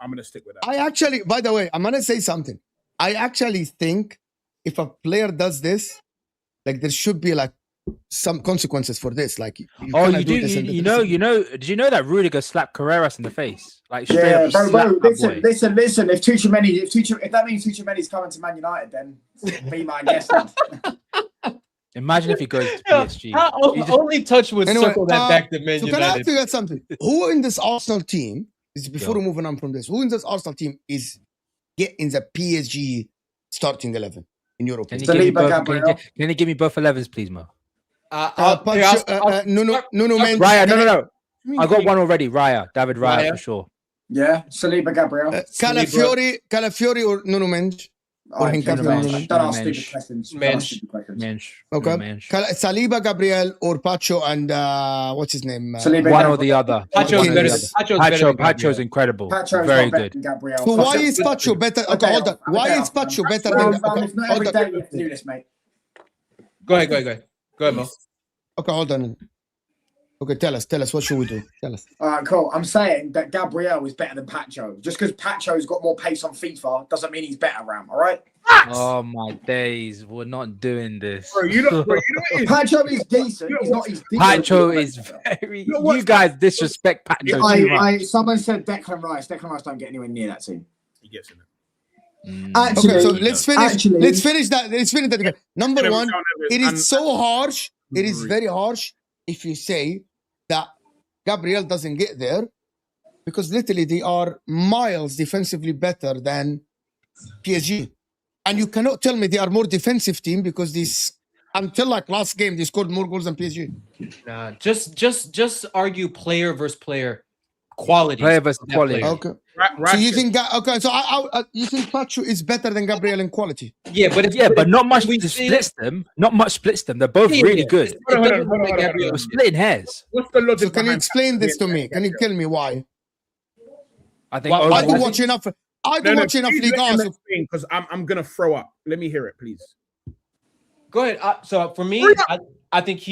I'm going to stick with that. I actually, by the way, I'm going to say something. I actually think if a player does this, like there should be like some consequences for this. Like, did you know that Rudiger slapped Carreras in the face? Like, yeah, bro, listen. If that means Tuchemani's coming to Man United, then be my guest. Imagine if he goes to PSG. Only touch would circle that back to Man United. Can I figure out something? Who in this Arsenal team is before moving on from this? Who in this Arsenal team is getting the PSG starting 11 in Europe? Can you give me both 11s, please, Mo? Nuno Mendes. Raya, no. I got one already. David Raya for sure. Yeah, Saliba, Gabriel. Calafiori or Nuno Mendes? Or Don't ask stupid questions. Mensch. Okay. Saliba, Gabriel, or Pacho and what's his name? One or the other. Pacho's incredible. Pacho's very good. So why is Pacho better? Okay, hold on. Why is Pacho better than? It's not every day you have to do this, mate. Go ahead, Mo. Okay, hold on. Okay, tell us. What should we do? Tell us. All right, cool. I'm saying that Gabriel is better than Pacho. Just because Pacho's got more pace on FIFA doesn't mean he's better, Ram. All right? Oh my days, we're not doing this. Bro, you know Pacho is decent. He's not. He's decent. Pacho is very. You guys disrespect Pacho too much. Someone said Declan Rice. Declan Rice don't get anywhere near that team. He gets in it. Actually, okay, so let's finish that. Number one, it is so harsh. It is very harsh if you say that Gabriel doesn't get there, because literally they are miles defensively better than PSG. And you cannot tell me they are more defensive team because this until like last game they scored more goals than PSG. Nah, just argue player versus player quality. Player versus quality. Okay. So you think you think Pacho is better than Gabriel in quality? Yeah, but not much splits them. Not much splits them. They're both really good. We're splitting hairs. What's the logic? So can you explain this to me? Can you tell me why? I think I don't watch enough. I don't watch enough Liga. Because I'm gonna throw up. Let me hear it, please. Go ahead. So for me, I think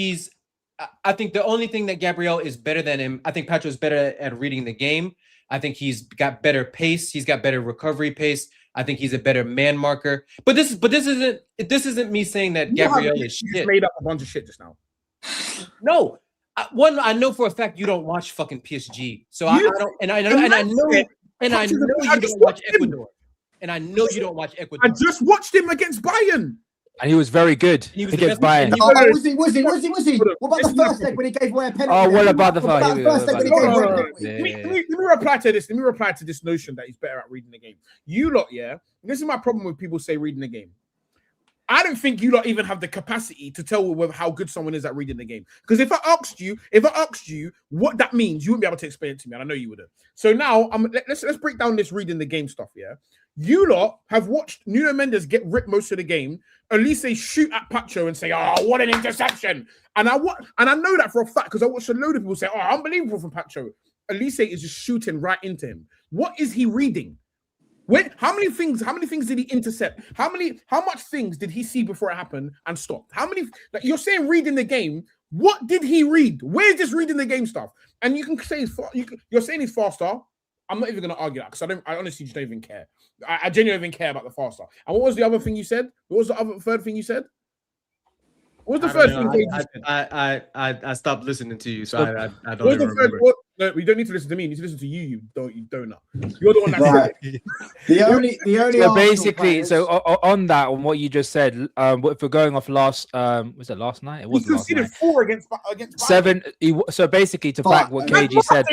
I think the only thing that Gabriel is better than him, I think Pacho is better at reading the game. I think he's got better pace. He's got better recovery pace. I think he's a better man marker. But this isn't me saying that Gabriel is shit. Made up a bunch of shit just now. No, I know for a fact you don't watch fucking PSG. So I know you don't watch Ecuador. And I know you don't watch Ecuador. I just watched him against Bayern. And he was very good against Bayern. Was he? What about the first leg when he gave away a penalty? Oh, what about the first leg when he gave away a penalty? Let me reply to this. Let me reply to this notion that he's better at reading the game. You lot, this is my problem with people say reading the game. I don't think you lot even have the capacity to tell how good someone is at reading the game. Because if I asked you what that means, you wouldn't be able to explain it to me, and I know you wouldn't. So now let's break down this reading the game stuff. You lot have watched Nuno Mendes get ripped most of the game. At least they shoot at Pacho and say, "Oh, what an interception!" And I know that for a fact because I watched a load of people say, "Oh, unbelievable from Pacho." Elise is just shooting right into him. What is he reading? How many things did he intercept? How much things did he see before it happened and stopped? Like you're saying reading the game. What did he read? Where's this reading the game stuff? And you can say you're saying he's faster. I'm not even going to argue that because I honestly just don't even care. I genuinely even care about the faster. And what was the other thing you said? What was the third thing you said? What was the first thing? I stopped listeing to you, so I don't even remember. No, you don't need to listen to me. You need to listen to you donut. You're the one that's right. The only. So basically, on what you just said, if we're going off last, was it last night? It was last night. 4 against 7. So basically, to back what KG said,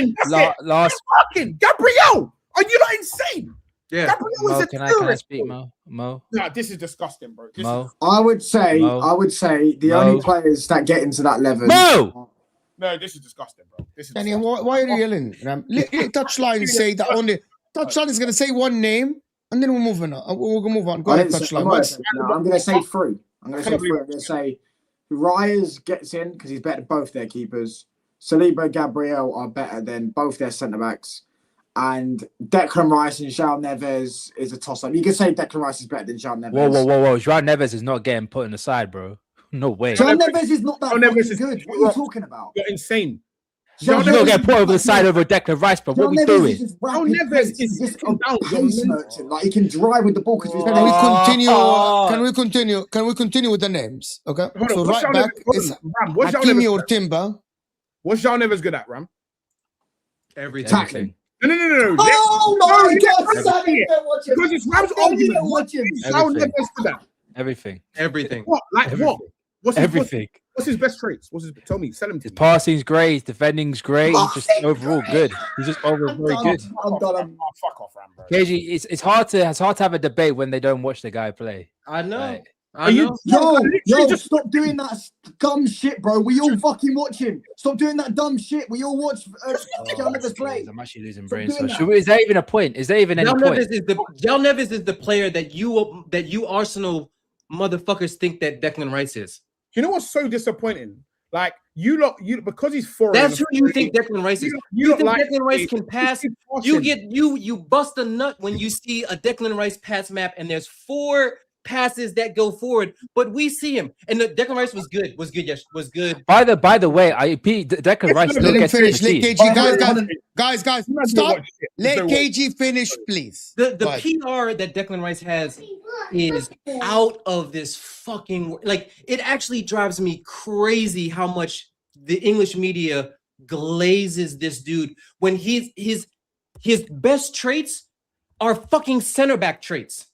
last fucking Gabriel, are you not insane? Yeah. Mo, can I speak, Mo? No, this is disgusting, bro. I would say the only players that get into that level. Mo! No, this is disgusting, bro. Daniel, why are you yelling? Let Touchline say that only. Touchline is going to say one name, and then we'll move on. We'll move on. Go ahead, Touchline. I'm going to say 3. I'm going to say Reyes gets in because he's better than both their keepers. Saliba and Gabriel are better than both their centre backs. and Declan Rice and João Neves is a toss-up. You can say Declan Rice is better than João Neves. Whoa. João Neves is not getting put on the side, bro. No way. João Neves is not that fucking good. What are you talking about? You're insane. João Neves get put over the side over Declan Rice, bro. What are we doing? João Neves is just a pace merchant. Like he can drive with the ball because Can we continue? Can we continue with the names? Okay. So right back is Hakimi or Timber. What's João Neves good at, Ram? Everything. tackling. No. Oh my God! Because it's Ram's argument. What is João Neves good at? Everything. What? Like what? What's everything? What's his best traits? Tell me. Sell him to his me. passing's great. His defending's great. He's just overall good. He's just overall very good. I'm done. Fuck off, Ram, bro. KG, it's hard to have a debate when they don't watch the guy play. I know. Like, Yo, stop doing that dumb shit, bro. We all fucking watch him. Stop doing that dumb shit. We all watch João Neves play. I'm actually losing brain cells. Is there even a point? Is there even any point? João Neves is the player that you Arsenal motherfuckers think that Declan Rice is. You know what's so disappointing? Like you because he's foreign. That's who you think Declan Rice is. You think like Declan Rice can pass? You bust a nut when you see a Declan Rice pass map and there's 4 passes that go forward, but we see him. And the Declan Rice was good. Was good. By the way, Declan Rice still gets finish. Let KG, guys, stop. Let KG finish, please. The PR that Declan Rice has is out of this fucking, like, it actually drives me crazy how much the English media glazes this dude when his best traits are fucking center back traits.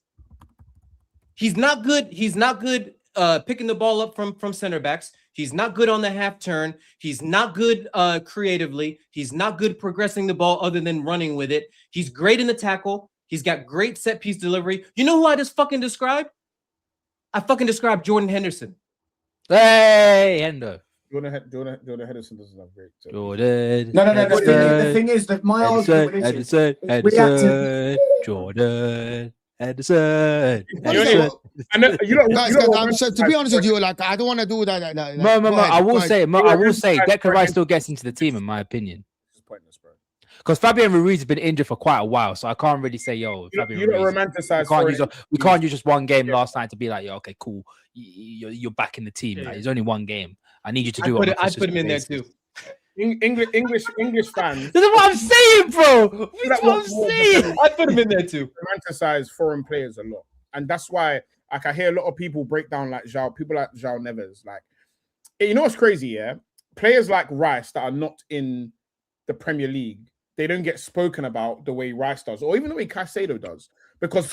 He's not good picking the ball up from center backs. He's not good on the half turn. He's not good creatively. He's not good progressing the ball other than running with it. He's great in the tackle. He's got great set piece delivery. You know who I just fucking described? I fucking described Jordan Henderson. Hey, Hendo. Jordan Henderson doesn't have great. Jordan. No. The thing is that my argument is Jordan. Edison. Guys, to be honest with you, like I don't want to do that. No. I will say, Declan Rice still gets into the team, in my opinion. Because Fabian Ruiz has been injured for quite a while, so I can't really say, yo, Fabian you Ruiz. Don't romanticize. We can't use just one game last night to be like, yo, okay, cool, you're back in the team. Like, it's only one game. I need you to do it. I put him in there too. English fans. This is what I'm saying, bro. That's what I'm saying. I put him in there too. Romanticize foreign players a lot, and that's why, like, I hear a lot of people break down like people like João Neves. Like, you know what's crazy? Yeah, players like Rice that are not in the Premier League, they don't get spoken about the way Rice does, or even the way Caicedo does, because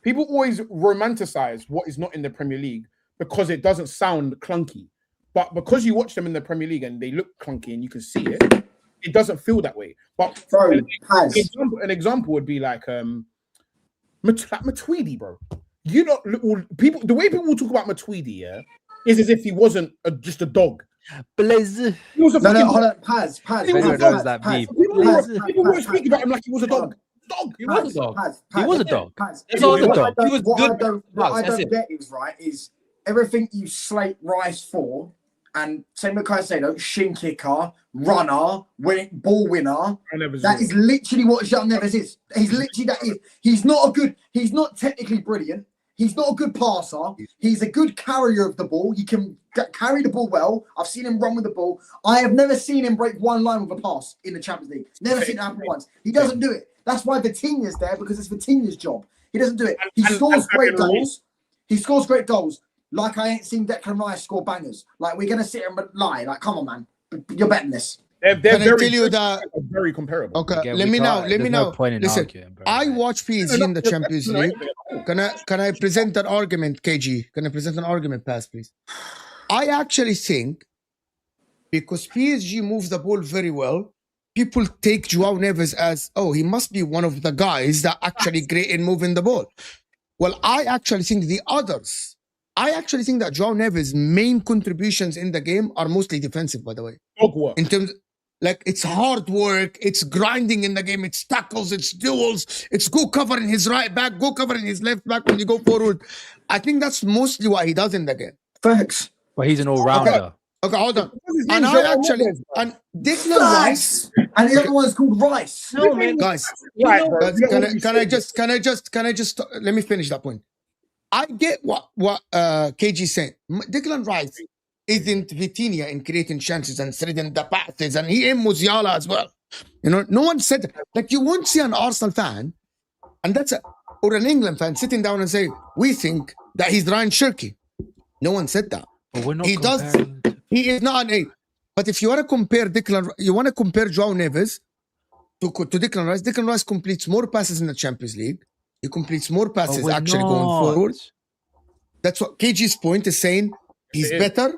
people always romanticize what is not in the Premier League because it doesn't sound clunky. But because you watch them in the Premier League and they look clunky and you can see it, it doesn't feel that way. But an example would be like Matuidi, bro. You know, people. The way people talk about Matuidi, yeah, is as if he wasn't just a dog. Blaze. He was a hold on, Paz. People were speaking about him like he was a dog. He was a dog. He was a dog. He was a dog. He was good. What I don't get is everything you slate Rice for. And same with Caicedo, shin kicker, runner, ball winner. That is literally what João Neves is. He's literally that is. He's not technically brilliant. He's not a good passer. He's a good carrier of the ball. He can carry the ball well. I've seen him run with the ball. I have never seen him break one line with a pass in the Champions League. Never seen it happen once. He doesn't do it. That's why Vitinha's there, because it's Vitinha's job. He doesn't do it. He scores great goals. Like I ain't seen Declan Rice score bangers. Like we're gonna sit and lie. Like, come on, man, you're betting this. They're very comparable. Okay, let me know. Listen, I watch PSG in the Champions League. Can I present an argument, KG? Can I present an argument, Pass, please? I actually think because PSG moves the ball very well, people take João Neves as, oh, he must be one of the guys that actually great in moving the ball. Well, I actually think that João Neves' main contributions in the game are mostly defensive, by the way. In terms, like, it's hard work, it's grinding in the game, it's tackles, it's duels, it's go covering his right back, go covering his left back when you go forward. I think that's mostly what he does in the game. Thanks. Well, he's an all-rounder. Okay, hold on. And I actually and Declan Rice and the other one's called Rice. No, man. guys. Can I just let me finish that point. I get what KG saying. Declan Rice isn't Vitinha in creating chances and threading the passes, and he and Musiala as well. You know, no one said like you won't see an Arsenal fan, and or an England fan sitting down and say we think that he's Ryan Shirky. No one said that. But we're not he does. He is not an 8. But if you want to compare you want to compare João Neves to Declan Rice. Declan Rice completes more passes in the Champions League. He completes more passes going forward. That's what KG's point is saying. He's better.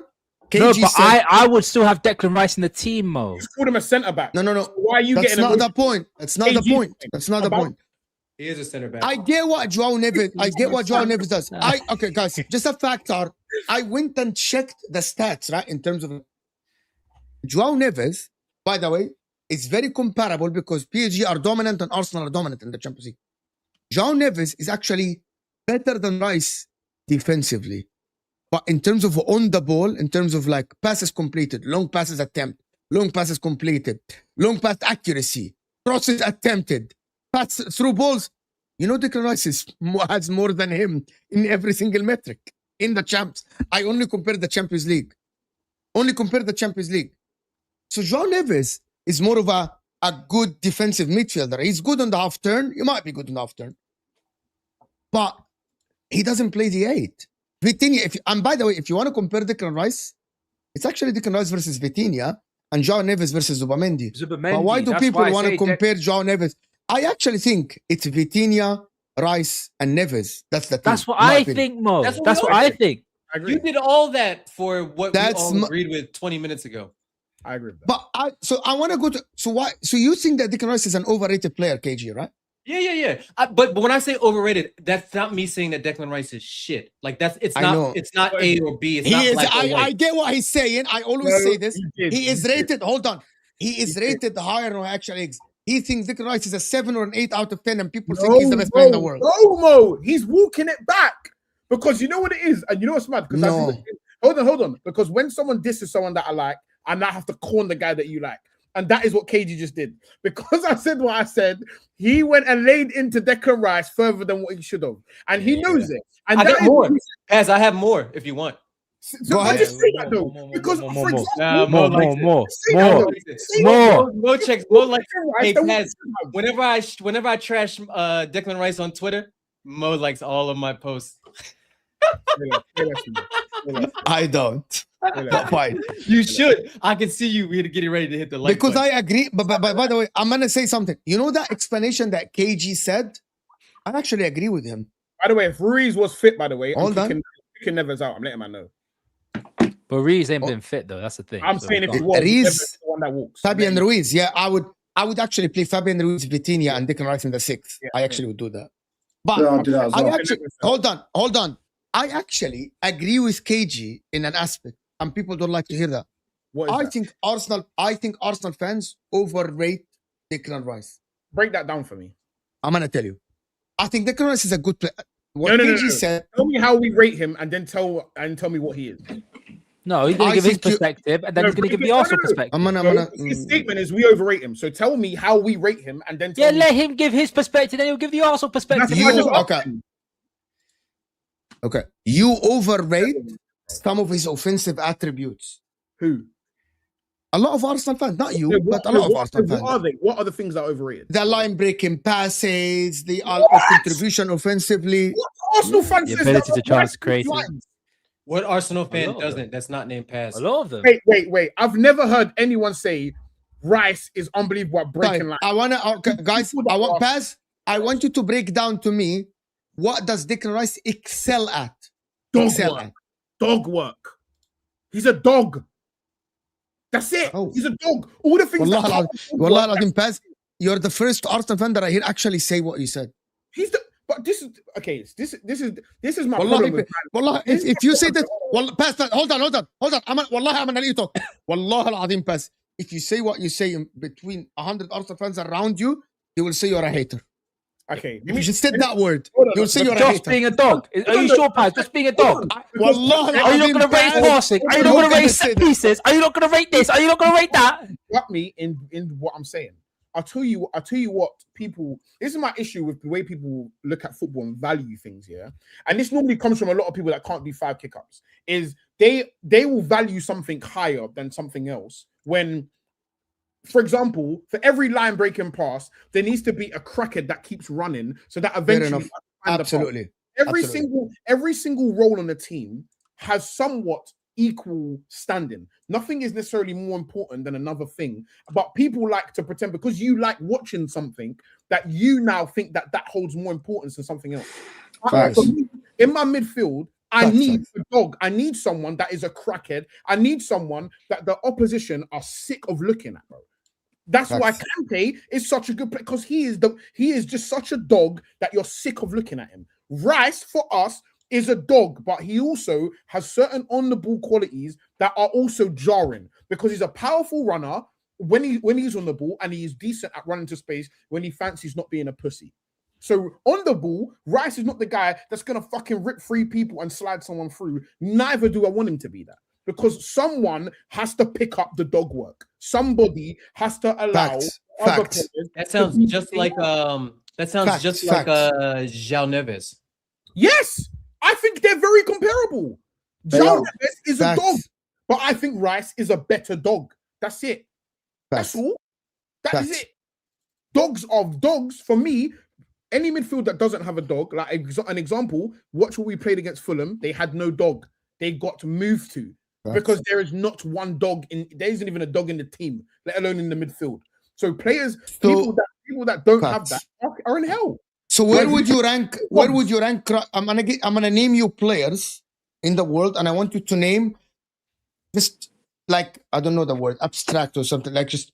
KG but I would still have Declan Rice in the team, Mo. You called him a centre back. No. So why are you That's getting not the point. That's not the point. That's not the point. He is a centre back. I get what João Neves does. Okay, guys, just a fact are I went and checked the stats, right? In terms of João Neves, by the way, is very comparable because PSG are dominant and Arsenal are dominant in the Champions League. João Neves is actually better than Rice defensively. But in terms of on the ball, in terms of like passes completed, long passes attempt, long passes completed, long pass accuracy, crosses attempted, pass through balls, you know, Declan Rice has more than him in every single metric in the champs. I only compare the Champions League. So João Neves is more of a good defensive midfielder. He's good on the half turn. He might be good on the half turn. But he doesn't play the 8. Vitinha, and by the way, if you want to compare Declan Rice, it's actually Declan Rice versus Vitinha and João Neves versus Zubamendi. But why do people want to compare João Neves? I actually think it's Vitinha, Rice, and Neves. That's the thing. That's what I think, Mo. That's what I think. You did all that for what we all agreed with 20 minutes ago. I agree with that. But I want to go to so you think that Declan Rice is an overrated player, KG, right? Yeah. But when I say overrated, that's not me saying that Declan Rice is shit. Like it's not A or B. It's not black or white. I get what he's saying. I always say this. He is rated. Hold on. He is rated higher on actual eggs. He thinks Declan Rice is a 7 or an 8 out of 10, and people think he's the best player in the world. No, Mo, he's walking it back because you know what it is, and you know what's mad. Because hold on. Because when someone disses someone that I like, I now have to corner the guy that you like. And that is what KG just did. Because I said what I said, he went and laid into Declan Rice further than what he should have. And he knows it. And I got more. Paz, I have more if you want. So I just say that though. Because for example, Mo checks. Mo like, hey, Paz, whenever I trash Declan Rice on Twitter, Mo likes all of my posts. I don't. Not fine. You should. I can see you getting ready to hit the like because button. I agree. But by the way, I'm gonna say something. You know that explanation that KG said? I actually agree with him. By the way, if Ruiz was fit, by the way, hold on. Kicking Neves out. I'm letting man know. But Ruiz ain't been fit though. That's the thing. I'm saying if he was Ruiz, the one that walks. Fabian Ruiz. Yeah, I would actually play Fabian Ruiz, Vitinha, and Declan Rice in the 6th. Yeah, I actually would do that. But hold on. I actually agree with KG in an aspect, and people don't like to hear that. I think Arsenal fans overrate Declan Rice. Break that down for me. I'm gonna tell you. I think Declan Rice is a good player. What KG said. Tell me how we rate him, and then tell me what he is. No, he's gonna give his perspective, and then he's gonna give the Arsenal perspective. His statement is we overrate him. So tell me how we rate him, and then let him give his perspective, then he'll give the Arsenal perspective. Okay. You overrate some of his offensive attributes. Who? A lot of Arsenal fans, not you, but a lot of Arsenal fans. What are they? What are the things that are overrated? The line breaking passes, the contribution offensively. What Arsenal fans? The ability to chance crazy. What Arsenal fan doesn't? That's not named Pass. A lot of them. Wait. I've never heard anyone say Rice is unbelievable at breaking line. I want you to break down to me. What does Declan Rice excel at? Dog work. He's a dog. That's it. He's a dog. All the things. Wallahi, Paz, you're the first Arsenal fan that I hear actually say what you said. But this is okay. This is my problem. Wallahi, if you say that, Paz, hold on. I'm gonna let you talk. Wallahi al-Azim, Paz. If you say what you say between 100 Arsenal fans around you, they will say you're a hater. Okay. If you just said that word, you'll say you're a Just hater. being a dog. Are you sure, Paz? Just being a dog. Wallahi, Are you not going to rate passing? Are you not going to rate set pieces? Are you not going to rate this? Are you not going to rate that? Got me in what I'm saying. I'll tell you what people. This is my issue with the way people look at football and value things here. And this normally comes from a lot of people that can't do 5 kick-ups. Is they will value something higher than something else when. For example, for every line breaking pass, there needs to be a crackhead that keeps running so that eventually absolutely every single role on the team has somewhat equal standing. Nothing is necessarily more important than another thing, but people like to pretend because you like watching something that you now think that holds more importance than something else. In my midfield, I need a dog. I need someone that is a crackhead. I need someone that the opposition are sick of looking at, bro. That's why Kante is such a good player, because he is just such a dog that you're sick of looking at him. Rice, for us, is a dog, but he also has certain on-the-ball qualities that are also jarring because he's a powerful runner when he's on the ball, and he is decent at running to space when he fancies not being a pussy. So on the ball, Rice is not the guy that's going to fucking rip 3 people and slide someone through. Neither do I want him to be that. Because someone has to pick up the dog work. Somebody has to allow other players. That sounds just like João Neves. Yes, I think they're very comparable. João Neves is a dog, but I think Rice is a better dog. That's it. That's all. That is it. Dogs of dogs for me. Any midfield that doesn't have a dog, like an example, watch what we played against Fulham. They had no dog. They got moved to. Because there is not one dog there isn't even a dog in the team, let alone in the midfield. So people that don't have that are in hell. So where would you rank? I'm gonna name you players in the world, and I want you to name just like I don't know the word, abstract or something like just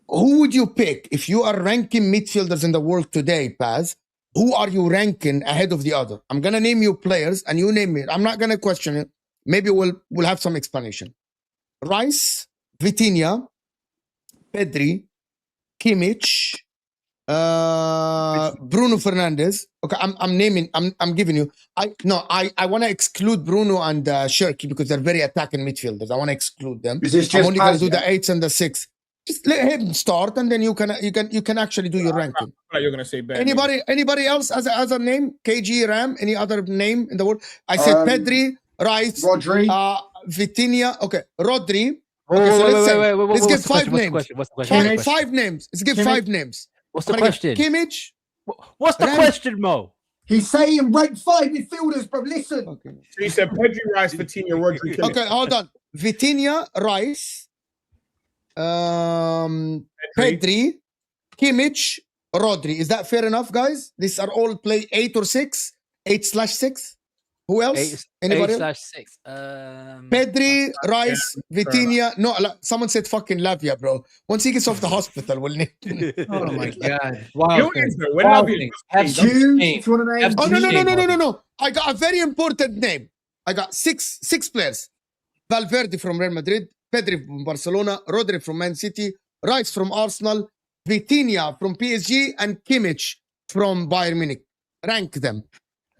who would you pick if you are ranking midfielders in the world today, Paz? Who are you ranking ahead of the other? I'm gonna name you players, and you name it. I'm not gonna question it. Maybe we'll have some explanation. Rice, Vitinha, Pedri, Kimmich, Bruno Fernandes. Okay, I'm giving you. I want to exclude Bruno and Shirky because they're very attacking midfielders. I want to exclude them. I'm only going to do the 8s and the 6. Just let him start, and then you can actually do your ranking. You're gonna say Ben. Anybody else as a name? KG Ram? Any other name in the world? I said Pedri. Rice, Rodri, Vitinha. Okay, Rodri. Okay, let's give 5 names. Five names. Let's give Kimmich. 5 names. What's the question? Kimmich. What's the question, Mo? He's saying rank 5 midfielders, bro. Listen. Okay. So you said Pedri, Rice, Vitinha, Rodri. Kimmich. Okay, hold on. Vitinha, Rice, Pedri, Kimmich, Rodri. Is that fair enough, guys? These are all play 8 or 6. 8/6. Who else? Anybody? 8/6. Pedri, Rice, Vitinha. No, someone said fucking Lavia, bro. Once he gets off the hospital, we'll name. Oh my god! Wow. No. I got a very important name. I got six players. Valverde from Real Madrid, Pedri from Barcelona, Rodri from Man City, Rice from Arsenal, Vitinha from PSG, and Kimmich from Bayern Munich. Rank them.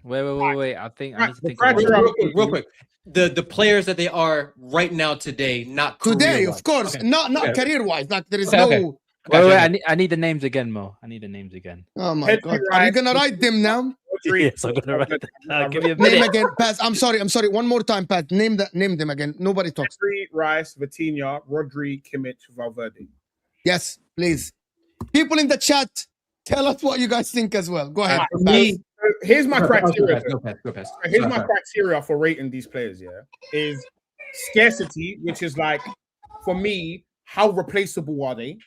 Wait. I think I need to think real quick. The players that they are right now today, not today, of course, okay. not career-wise. Like there is no. Wait. I need the names again, Mo. I need the names again. Oh my god! Are you gonna write them now? Yes, I'm gonna write them. Give me a Name minute. again, Pat. I'm sorry. One more time, Pat. Name them again. Nobody talks. Pedri, Rice, Vitinha, Rodri, Kimmich, Valverde. Yes, please. People in the chat, tell us what you guys think as well. Go ahead. Here's my criteria. Go past. Here's my criteria for rating these players. Yeah, is scarcity, which is like for me, how replaceable are they?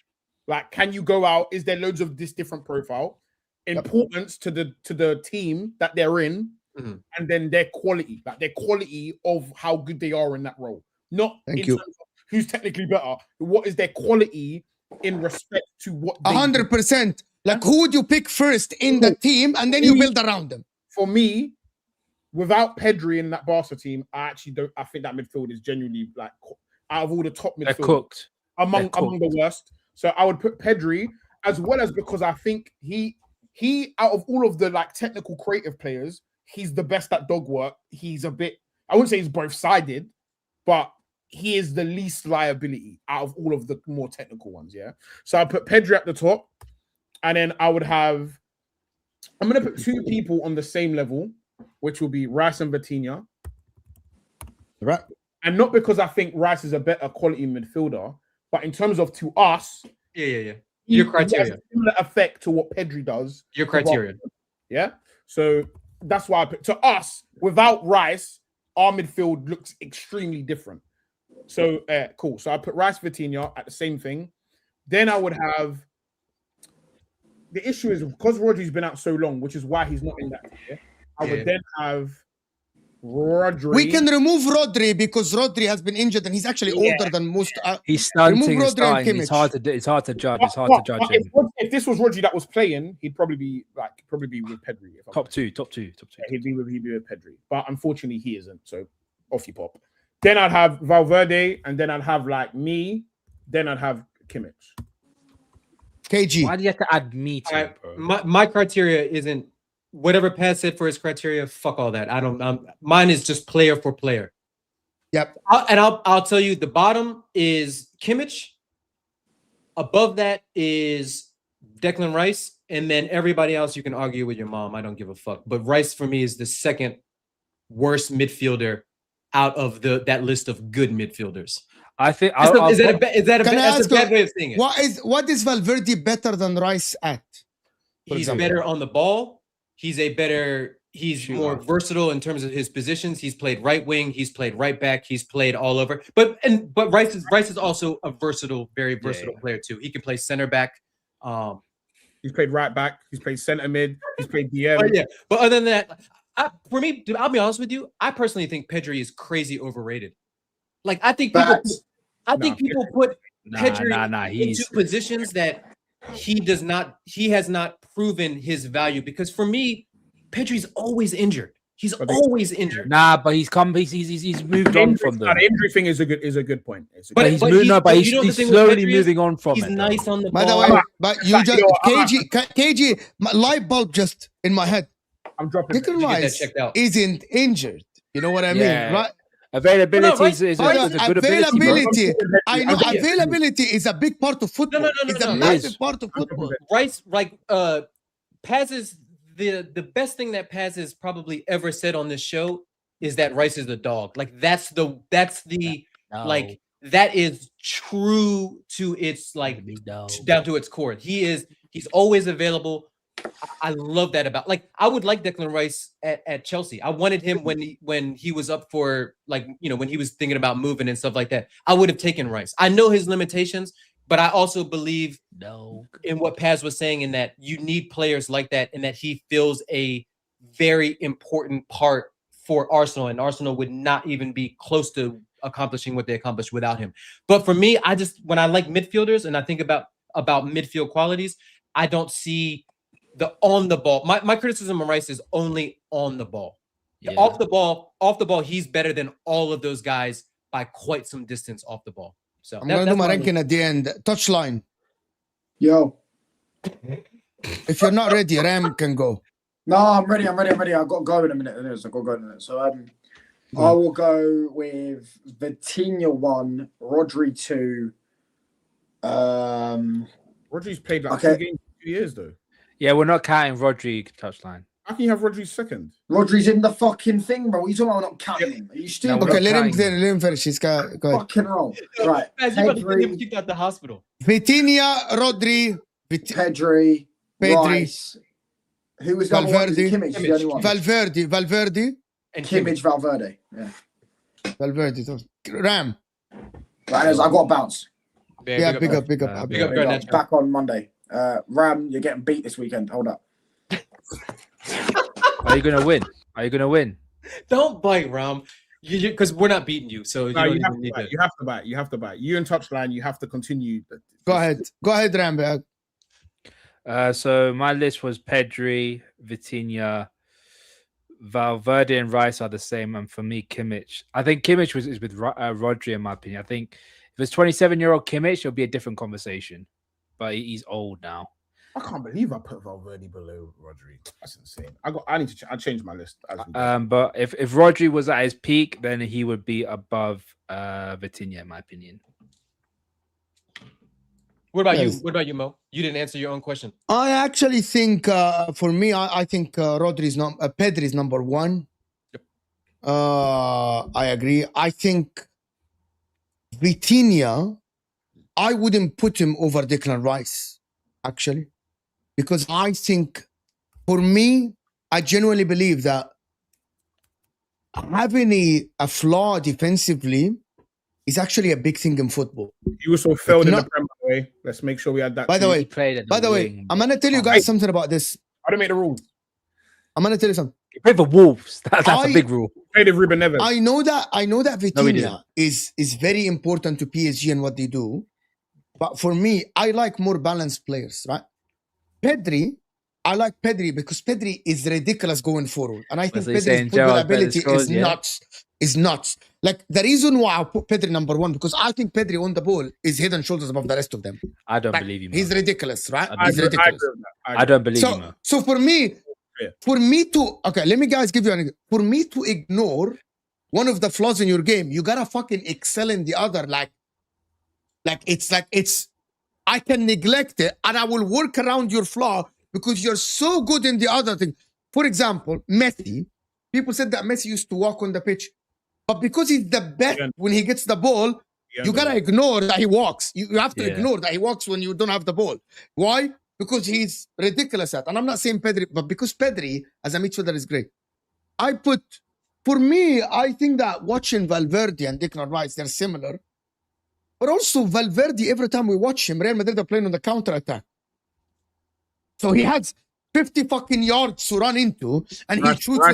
Like, can you go out? Is there loads of this different profile? Importance to the team that they're in, and then their quality, like their quality of how good they are in that role. Not in terms of who's technically better. What is their quality in respect to what? 100%. Like, who would you pick first in the team, and then you build around them? For me, without Pedri in that Barca team, I actually don't. I think that midfield is genuinely like out of all the top midfielders, They're cooked. Among the worst. So I would put Pedri, as well as because I think he he out of all of the like technical creative players, he's the best at dog work. He's a bit, I wouldn't say he's both-sided, but he is the least liability out of all of the more technical ones, yeah? So I put Pedri at the top, and then I'm going to put two people on the same level, which will be Rice and Vitinha. Right. And not because I think Rice is a better quality midfielder, but in terms of to us, your criteria, he has a similar effect to what Pedri does. Your criteria, yeah. So that's why I put to us. Without Rice, our midfield looks extremely different. So cool. So I put Rice, Vitinha at the same thing. Then I would have. The issue is because Rodri's been out so long, which is why he's not in that tier. I would then have Rodri. We can remove Rodri because Rodri has been injured and he's actually older than most. He's stunting and starting. It's hard to judge. It's hard to judge him. If this was Rodri that was playing, he'd probably be with Pedri. Top two. Yeah, he'd be with Pedri. But unfortunately, he isn't. So off you pop. Then I'd have Valverde, and then I'd have like me. Then I'd have Kimmich. KG. Why do you have to add me to it, bro? My criteria isn't whatever Pat said for his criteria. Fuck all that. I don't. Mine is just player for player. Yep. I'll tell you. The bottom is Kimmich. Above that is Declan Rice, and then everybody else you can argue with your mom. I don't give a fuck. But Rice for me is the second worst midfielder out of that list of good midfielders. I think is that a bad way of saying it? What is Valverde better than Rice at? He's better on the ball. He's more versatile in terms of his positions. He's played right wing. He's played right back. He's played all over. But Rice is also a very versatile player too. He can play center back. He's played right back. He's played center mid. He's played DM. But other than that, for me, dude, I'll be honest with you. I personally think Pedri is crazy overrated. Like I think people put Pedri into positions that he has not proven his value, because for me, Pedri's always injured. He's always injured. Nah, but he's moved on from them. The injury thing is a good point. But he's slowly moving on from it. He's nice on the ball. By the way, but you just KG, my light bulb just in my head. I'm dropping. Declan Rice isn't injured. You know what I mean, right? Availability is a good ability. I know availability is a big part of football. It's a massive part of football. Rice, like Paz's the best thing that Paz has probably ever said on this show is that Rice is the dog. Like that is true to its down to its core. He's always available. I love that about, like, I would like Declan Rice at Chelsea. I wanted him when he was up for, like, you know, when he was thinking about moving and stuff like that. I would have taken Rice. I know his limitations, but I also believe in what Paz was saying, in that you need players like that, and that he fills a very important part for Arsenal, and Arsenal would not even be close to accomplishing what they accomplished without him. But for me, when I like midfielders and I think about midfield qualities, I don't see the on the ball. My criticism of Rice is only on the ball. Yeah. Off the ball, he's better than all of those guys by quite some distance off the ball. So I'm gonna do my ranking at the end. Touchline. Yo. If you're not ready, Ram can go. No, I'm ready. I've got to go in a minute. So I will go with Vitinha 1, Rodri 2. Rodri's played like 2 games in 2 years though. Yeah, we're not counting Rodri touchline. How can you have Rodri second? Rodri's in the fucking thing, bro. What are you talking about? We're not counting him. Are you stupid? No, okay, let him finish. He's got go ahead. Fucking wrong. Right. You about to get him kicked out the hospital. Vitinha, Rodri, Pedri, Rice. Who was the Valverde? Kimmich, the only one. Valverde. And Kimmich, Valverde. Yeah. Valverde. Ram. Right, I got a bounce. Yeah, big up. Back on Monday. Ram, you're getting beat this weekend. Hold up. Are you gonna win? Don't bite, Ram. Because we're not beating you. So you have to bite. You and Touchline, you have to continue. Go ahead, Ram. So my list was Pedri, Vitinha, Valverde, and Rice are the same, and for me, Kimmich. I think Kimmich is with Rodri, in my opinion. I think if it's 27-year-old Kimmich, it'll be a different conversation, but he's old now. I can't believe I put Valverde below Rodri. That's insane. I need to. I changed my list. But if Rodri was at his peak, then he would be above Vitinha, in my opinion. What about you? What about you, Mo? You didn't answer your own question. I actually think, for me, I think Pedri is number one. Yep. I agree. I think Vitinha, I wouldn't put him over Declan Rice, actually, because I think, for me, I genuinely believe that having a flaw defensively is actually a big thing in football. You also failed in the Premier League. Let's make sure we had that. By the way, I'm gonna tell you guys something about this. I don't make the rules. I'm gonna tell you something. You play for Wolves. That's a big rule. Played with Ruben Neves. I know that Vitinha is very important to PSG and what they do. But for me, I like more balanced players, right? Pedri, I like Pedri because Pedri is ridiculous going forward. And I think Pedri's football ability is nuts. Like, the reason why I put Pedri number one, because I think Pedri on the ball is head and shoulders above the rest of them. I don't believe you, man. He's ridiculous, right? He's ridiculous. I don't believe you, man. So for me to, okay, let me guys give you an example. For me to ignore one of the flaws in your game, you gotta fucking excel in the other. I can neglect it and I will work around your flaw because you're so good in the other thing. For example, Messi. People said that Messi used to walk on the pitch. But because he's the best when he gets the ball, you gotta ignore that he walks. You have to ignore that he walks when you don't have the ball. Why? Because he's ridiculous at. And I'm not saying Pedri, but because Pedri as a midfielder is great. For me, I think that watching Valverde and Declan Rice, they're similar. But also Valverde, every time we watch him, Real Madrid are playing on the counter attack. So he has 50 fucking yards to run into, and he shoots.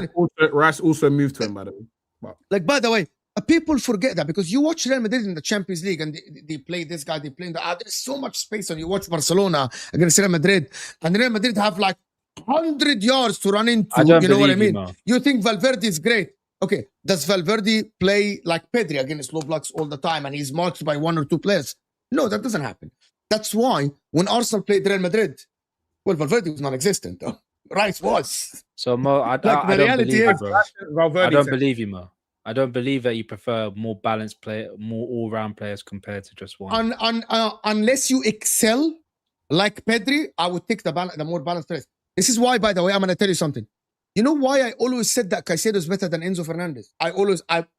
Rice also moved to him, by the way. By the way, people forget that because you watch Real Madrid in the Champions League and they play this guy, they play there's so much space, and you watch Barcelona against Real Madrid, and Real Madrid have like 100 yards to run into. You know what I mean? You think Valverde is great. Okay, does Valverde play like Pedri against low blocks all the time and he's marked by one or two players? No, that doesn't happen. That's why when Arsenal played Real Madrid, well, Valverde was non-existent though. Rice was. So Mo, I don't believe you, bro. I don't believe you, Mo. I don't believe that you prefer more balanced player, more all-round players compared to just one. Unless you excel like Pedri, I would take the more balanced players. This is why, by the way, I'm going to tell you something. You know why I always said that Caicedo is better than Enzo Fernandez?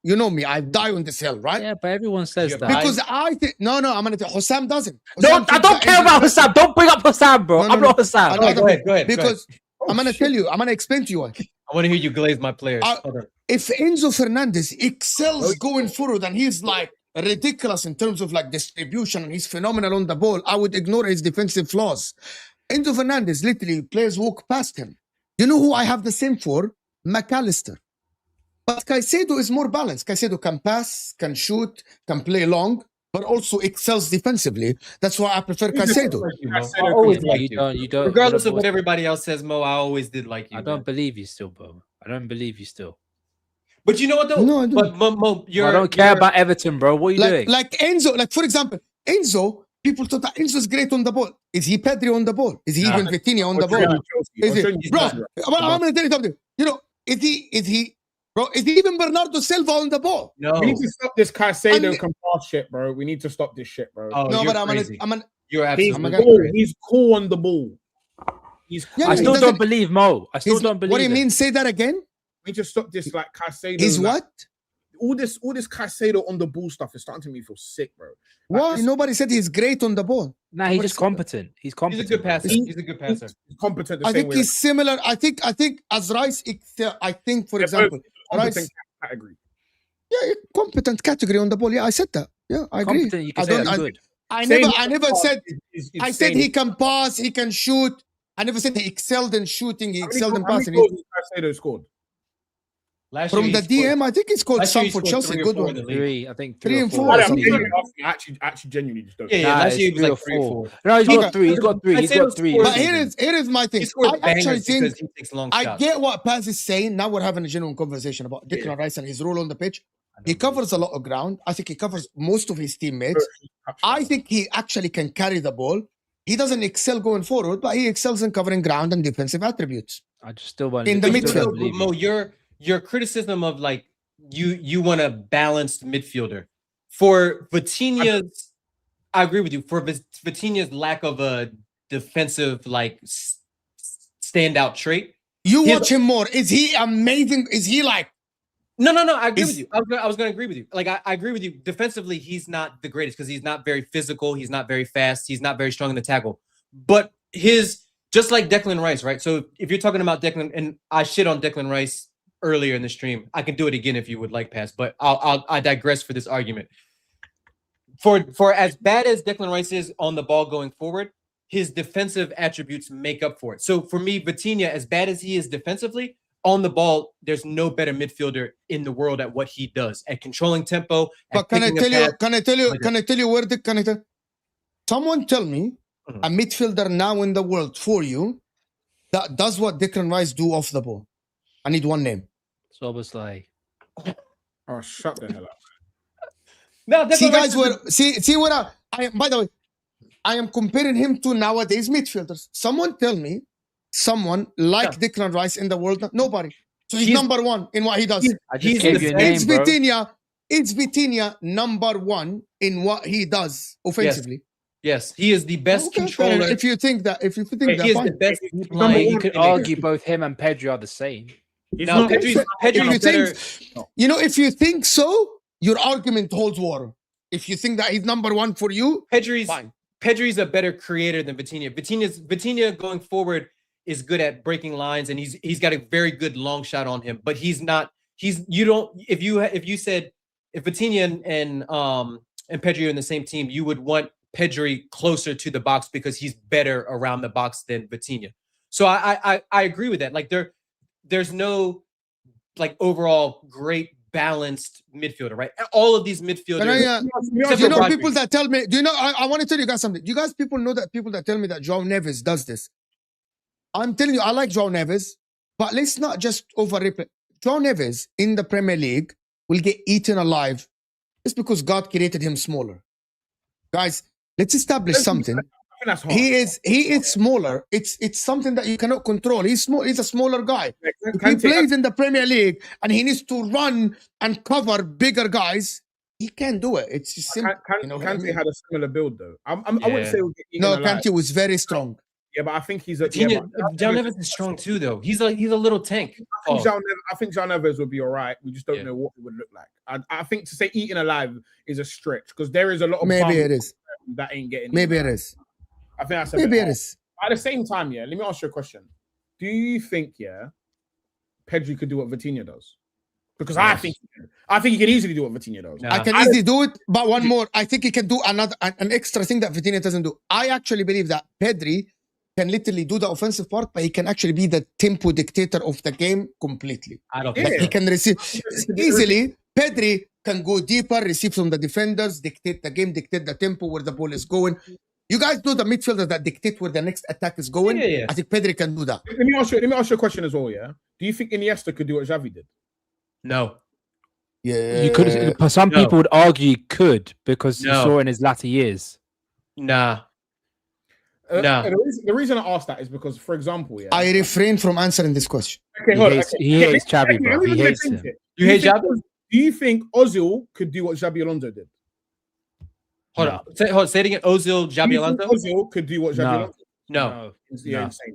You know me, I die on this hill, right? Yeah, but everyone says that. Because I think, no, I'm going to tell Hussam doesn't. No, I don't care about Hussam. Don't bring up Hussam, bro. I'm not Hussam. Go ahead. Because I'm going to tell you, I'm going to explain to you why. I want to hear you glaze my players. If Enzo Fernandez excels going forward and he's like ridiculous in terms of like distribution and he's phenomenal on the ball, I would ignore his defensive flaws. Enzo Fernandez, literally, players walk past him. You know who I have the same for? McAllister. But Caicedo is more balanced. Caicedo can pass, can shoot, can play long, but also excels defensively. That's why I prefer Caicedo. I always like you. Don't. Regardless of what everybody else says, Mo, I always did like you. I don't believe you still, bro. I don't believe you still. But you know what though? No, I don't. But Mo, I don't care about Everton, bro. What are you doing? Like Enzo, like for example, Enzo. People thought that Enzo's great on the ball. Is he Pedri on the ball? Is he even Vitinha on the ball? I'm going to tell you something. You know, is he even Bernardo Silva on the ball? No. We need to stop this Caicedo compass shit, bro. We need to stop this shit, bro. Oh, no, but you're absolutely he's cool on the ball. I still don't believe Mo. I still don't believe. What do you mean? Say that again. We need to stop this like Caicedo. He's what? All this Caicedo on the ball stuff is starting to make me feel sick, bro. What? Nobody said he's great on the ball. Nah, he's just competent. He's competent. He's a good passer. He's a good passer. He's competent. I think he's similar. I think as Rice, I think for example, Rice category. Yeah, competent category on the ball. Yeah, I said that. Yeah, I agree. Competent, you can say that's good. I never said. I said he can pass, he can shoot. I never said he excelled in shooting. He excelled in passing. How many goals Caicedo scored? From the DM, I think he scored some for Chelsea. Good one. 3, I think 3 and 4. I actually genuinely just don't. Yeah, last year he was like 3 or 4. No, he's got 3. He's got 3. He's got 3. But here is my thing. I actually think he takes long I get what Paz is saying. Now we're having a genuine conversation about Declan Rice and his role on the pitch. He covers a lot of ground. I think he covers most of his teammates. I think he actually can carry the ball. he doesn't excel going forward, but he excels in covering ground and defensive attributes. I just still want in the midfield. Mo, your criticism of like you want a balanced midfielder for Vitinha's. I agree with you. For Vitinha's lack of a defensive like standout trait, you watch him more. Is he amazing? Is he like? No. I agree with you. I was going to agree with you. Like I agree with you. Defensively, he's not the greatest because he's not very physical. He's not very fast. He's not very strong in the tackle. But just like Declan Rice, right? So if you're talking about Declan, and I shit on Declan Rice earlier in the stream, I can do it again if you would like, Pass. But I digress for this argument. For as bad as Declan Rice is on the ball going forward, his defensive attributes make up for it. So for me, Vitinha, as bad as he is defensively, on the ball, there's no better midfielder in the world at what he does, at controlling tempo. But can I tell you where someone tell me a midfielder now in the world for you that does what Declan Rice do off the ball? I need one name. So it's like, oh, shut the hell up. No, see, guys, see what I by the way, I am comparing him to nowadays midfielders. Someone tell me someone like Declan Rice in the world? Nobody. So he's number one in what he does. It's Vitinha number one in what he does offensively. Yes, he is the best controller. If you think that, he is the best. You could argue both him and Pedri are the same. Pedri's better. If you think so, your argument holds water. If you think that he's number one for you, Pedri's a better creator than Vitinha. Vitinha going forward is good at breaking lines, and he's got a very good long shot on him. But he's not. If you said if Vitinha and Pedri are in the same team, you would want Pedri closer to the box because he's better around the box than Vitinha. So I agree with that. Like there's no like overall great balanced midfielder, right? All of these midfielders. People that tell me. Do you know? I want to tell you guys something. Do you guys people know that people that tell me that João Neves does this? I'm telling you, I like João Neves, but let's not just overreplay. João Neves in the Premier League will get eaten alive just because God created him smaller. Guys, let's establish something. He is smaller. It's something that you cannot control. He's small. He's a smaller guy. If he plays in the Premier League and he needs to run and cover bigger guys, he can't do it. It's just simple. Kante had a similar build though. I wouldn't say Kante was very strong. Yeah, but I think he's João Neves is strong too, though. He's a little tank. I think João Neves would be all right. We just don't know what it would look like. I think to say eating alive is a stretch because there is a lot of maybe it is that ain't getting. Maybe it is. I think that's maybe it is. At the same time, let me ask you a question. Do you think Pedri could do what Vitinha does? Because I think he can easily do what Vitinha does. I can easily do it, but one more. I think he can do an extra thing that Vitinha doesn't do. I actually believe that Pedri can literally do the offensive part, but he can actually be the tempo dictator of the game completely. I don't think he can receive easily. Pedri can go deeper, receive from the defenders, dictate the game, dictate the tempo where the ball is going. You guys know the midfielders that dictate where the next attack is going. Yeah. I think Pedri can do that. Let me ask you a question as well. Yeah, do you think Iniesta could do what Xavi did? No. Yeah, you could. Some people would argue he could because you saw in his latter years. Nah. The reason I asked that is because, for example, I refrain from answering this question. Okay, he hates Xavi, bro. He hates him. You hate Xavi? Do you think Ozil could do what Xabi Alonso did? Hold on. Say it again. Xabi Alonso? Ozil could do what Xabi Alonso did? No.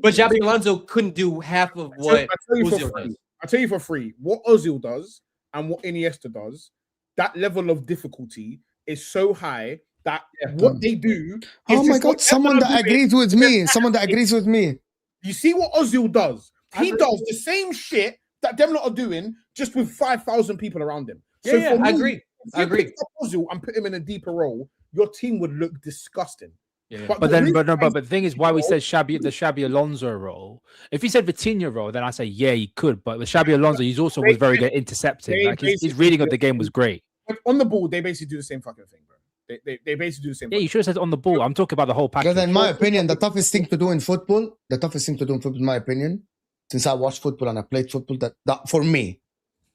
But Xabi Alonso couldn't do half of what Ozil does. I'll tell you for free. What Ozil does and what Iniesta does, that level of difficulty is so high that what they do. Oh my God! Someone that agrees with me. Someone that agrees with me. You see what Ozil does? He does the same shit that them lot are doing, just with 5,000 people around him. So I agree. If you pick up Ozil and put him in a deeper role, your team would look disgusting. Yeah. But the thing is, why we said the Xabi Alonso role. If he said Vitinha role, then I say he could. But with Xabi Alonso, he's also was very good intercepting. Like his reading of the game was great. But on the ball, they basically do the same fucking thing, bro. They basically do the same. Yeah, you should have said on the ball. I'm talking about the whole package. Because in my opinion, the toughest thing to do in football, in my opinion, since I watched football and I played football, that for me,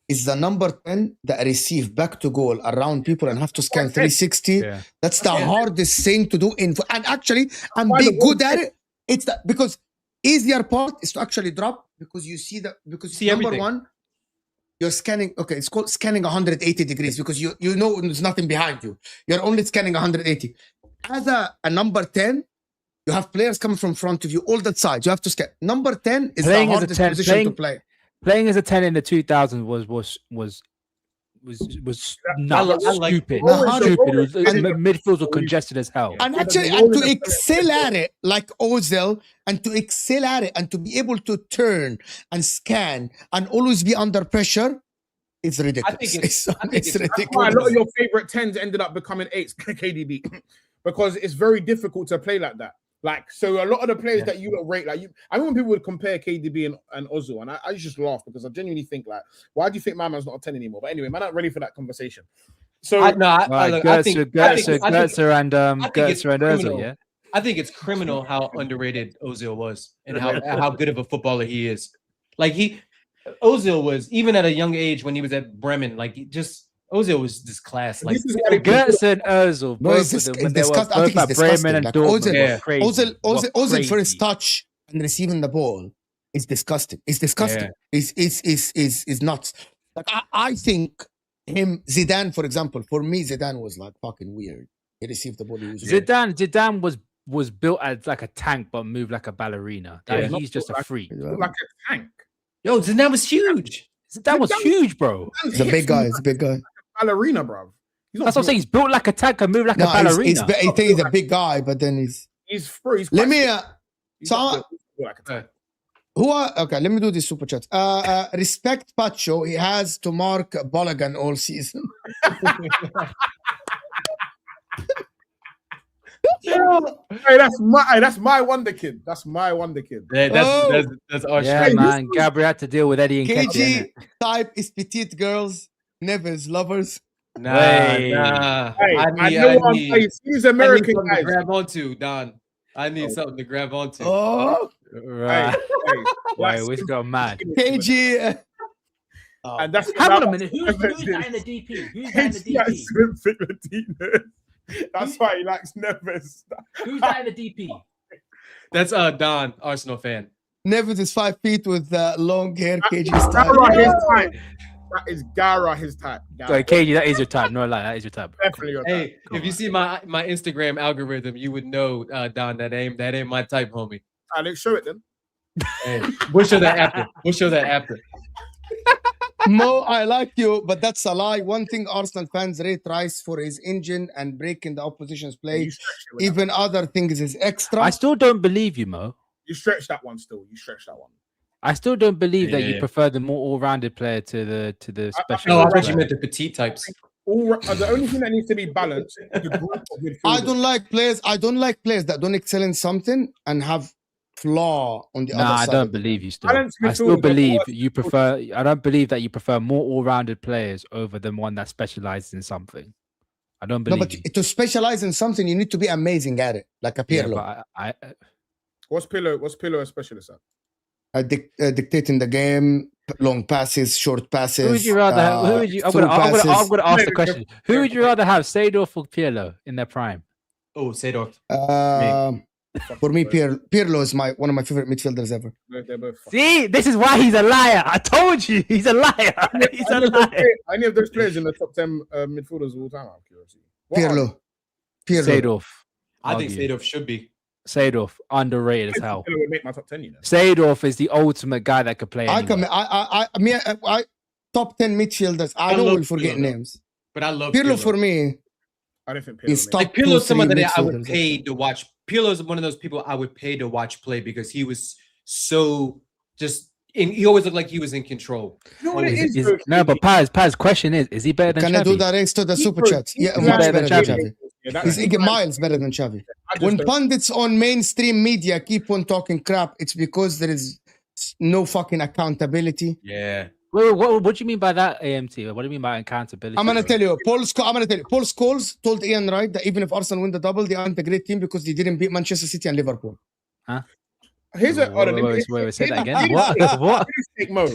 is the number 10 that receive back to goal around people and have to scan 360. Yeah. That's the hardest thing to do and actually I'm be good at it. It's that because easier part is to actually drop because you see that because number everything. one, you're scanning. Okay, it's called scanning 180 degrees because you know there's nothing behind you. You're only scanning 180. As a number 10, you have players coming from front of you, all that sides. You have to scan. Number 10 is Playing the as a hardest 10, position to play. Playing as a 10 in the 2000s was not stupid. Midfields were congested as hell. And actually, and to excel at it like Ozil, and to excel at it, and to be able to turn and scan and always be under pressure, it's ridiculous. It's ridiculous. That's why a lot of your favorite 10s ended up becoming 8s, KDB, because it's very difficult to play like that. Like, so a lot of the players that you rate, like you, I remember people would compare KDB and Ozil, and I just laugh because I genuinely think, like, why do you think my man's not a 10 anymore? But anyway, man, I'm not ready for that conversation. So, Gertzer and Ozil, yeah? I think it's criminal how underrated Ozil was and how good of a footballer he is. Like, Ozil was, even at a young age when he was at Bremen, like, Ozil was this class. Like Gertz and Ozil, both of them, when they were both at Bremen and Dortmund. Ozil for his touch and receiving the ball is disgusting. It's disgusting. Is nuts. Like I think Zidane, for example, for me, Zidane was like fucking weird. He received the ball. Zidane was built as like a tank but moved like a ballerina. He's just a freak. Like a tank. Yo, Zidane was huge. That was huge, bro. He's a big guy. He's a big guy. Ballerina, bro. That's what I'm saying. He's built like a tank and moved like a ballerina. I think he's a big guy, but then he's free. Let me let me do this super chat. Respect Pacho. He has to mark Balogun all season. Hey, that's my wonder kid. That's my wonder kid. Yeah, that's our man. Gabriel had to deal with Eddie and KG type is petite girls, Neves lovers. Nah. Hey, I need he's American something guys. to grab onto, Don. I need something to grab onto. Oh, right. Wait, we've got mad. KG. And that's hang on a minute. Who's that in the DP? Who's that in the DP? That's why he likes Neves. Who's that in the DP? That's Don, Arsenal fan. Neves is 5 feet with long hair. KG style. That is Gara his type. Sorry, KG, that is your type. No lie, that is your type. Definitely your type. Hey, if you see my Instagram algorithm, you would know, Don, that ain't my type, homie. I didn't show it then. Hey, we'll show that after. Mo, I like you, but that's a lie. One thing Arsenal fans rate Rice for his engine and breaking the opposition's play. Even other things is extra. I still don't believe you, Mo. You stretch that one still. I still don't believe that you prefer the more all-rounded player to the special. No, I thought you meant the petite types. The only thing that needs to be balanced is the group of midfielders. I don't like players that don't excel in something and have flaw on the other side. I don't believe you still. I still believe you prefer. I don't believe that you prefer more all-rounded players over the one that specializes in something. I don't believe. No, but to specialize in something, you need to be amazing at it, like a Pirlo. Yeah, What's Pirlo a specialist at? Dictating the game, long passes, short passes. Who would you rather have? I'm going to ask the question. Who would you rather have, Seedorf or Pirlo in their prime? Oh, Seedorf. For me, Pirlo is one of my favorite midfielders ever. See, this is why he's a liar. I told you, he's a liar. He's a liar. Any of those players in the top 10 midfielders of all time? I'm curious. Pirlo. Seedorf. I think Seedorf should be. Seedorf, underrated as hell. Would make my top 10, you know. Seedorf is the ultimate guy that could play. I top 10 midfielders. I don't will forget names, but I love Pirlo. For me, I don't think Pirlo. Like Pirlo's someone that I would pay to watch. Pirlo's one of those people I would pay to watch play because he was so he always looked like he was in control. You know what it is? No, but Paz, question is he better than Xavi? Can I do that next to the super chat? Yeah, much better than Xavi. He's miles better than Xavi. When pundits on mainstream media keep on talking crap, it's because there is no fucking accountability. Yeah. Wait, what do you mean by that, AMT? What do you mean by accountability? I'm gonna tell you. Paul Scholes told Ian Wright that even if Arsenal win the double, they aren't a great team because they didn't beat Manchester City and Liverpool. Huh? Here's wait, say that again. What? Mo.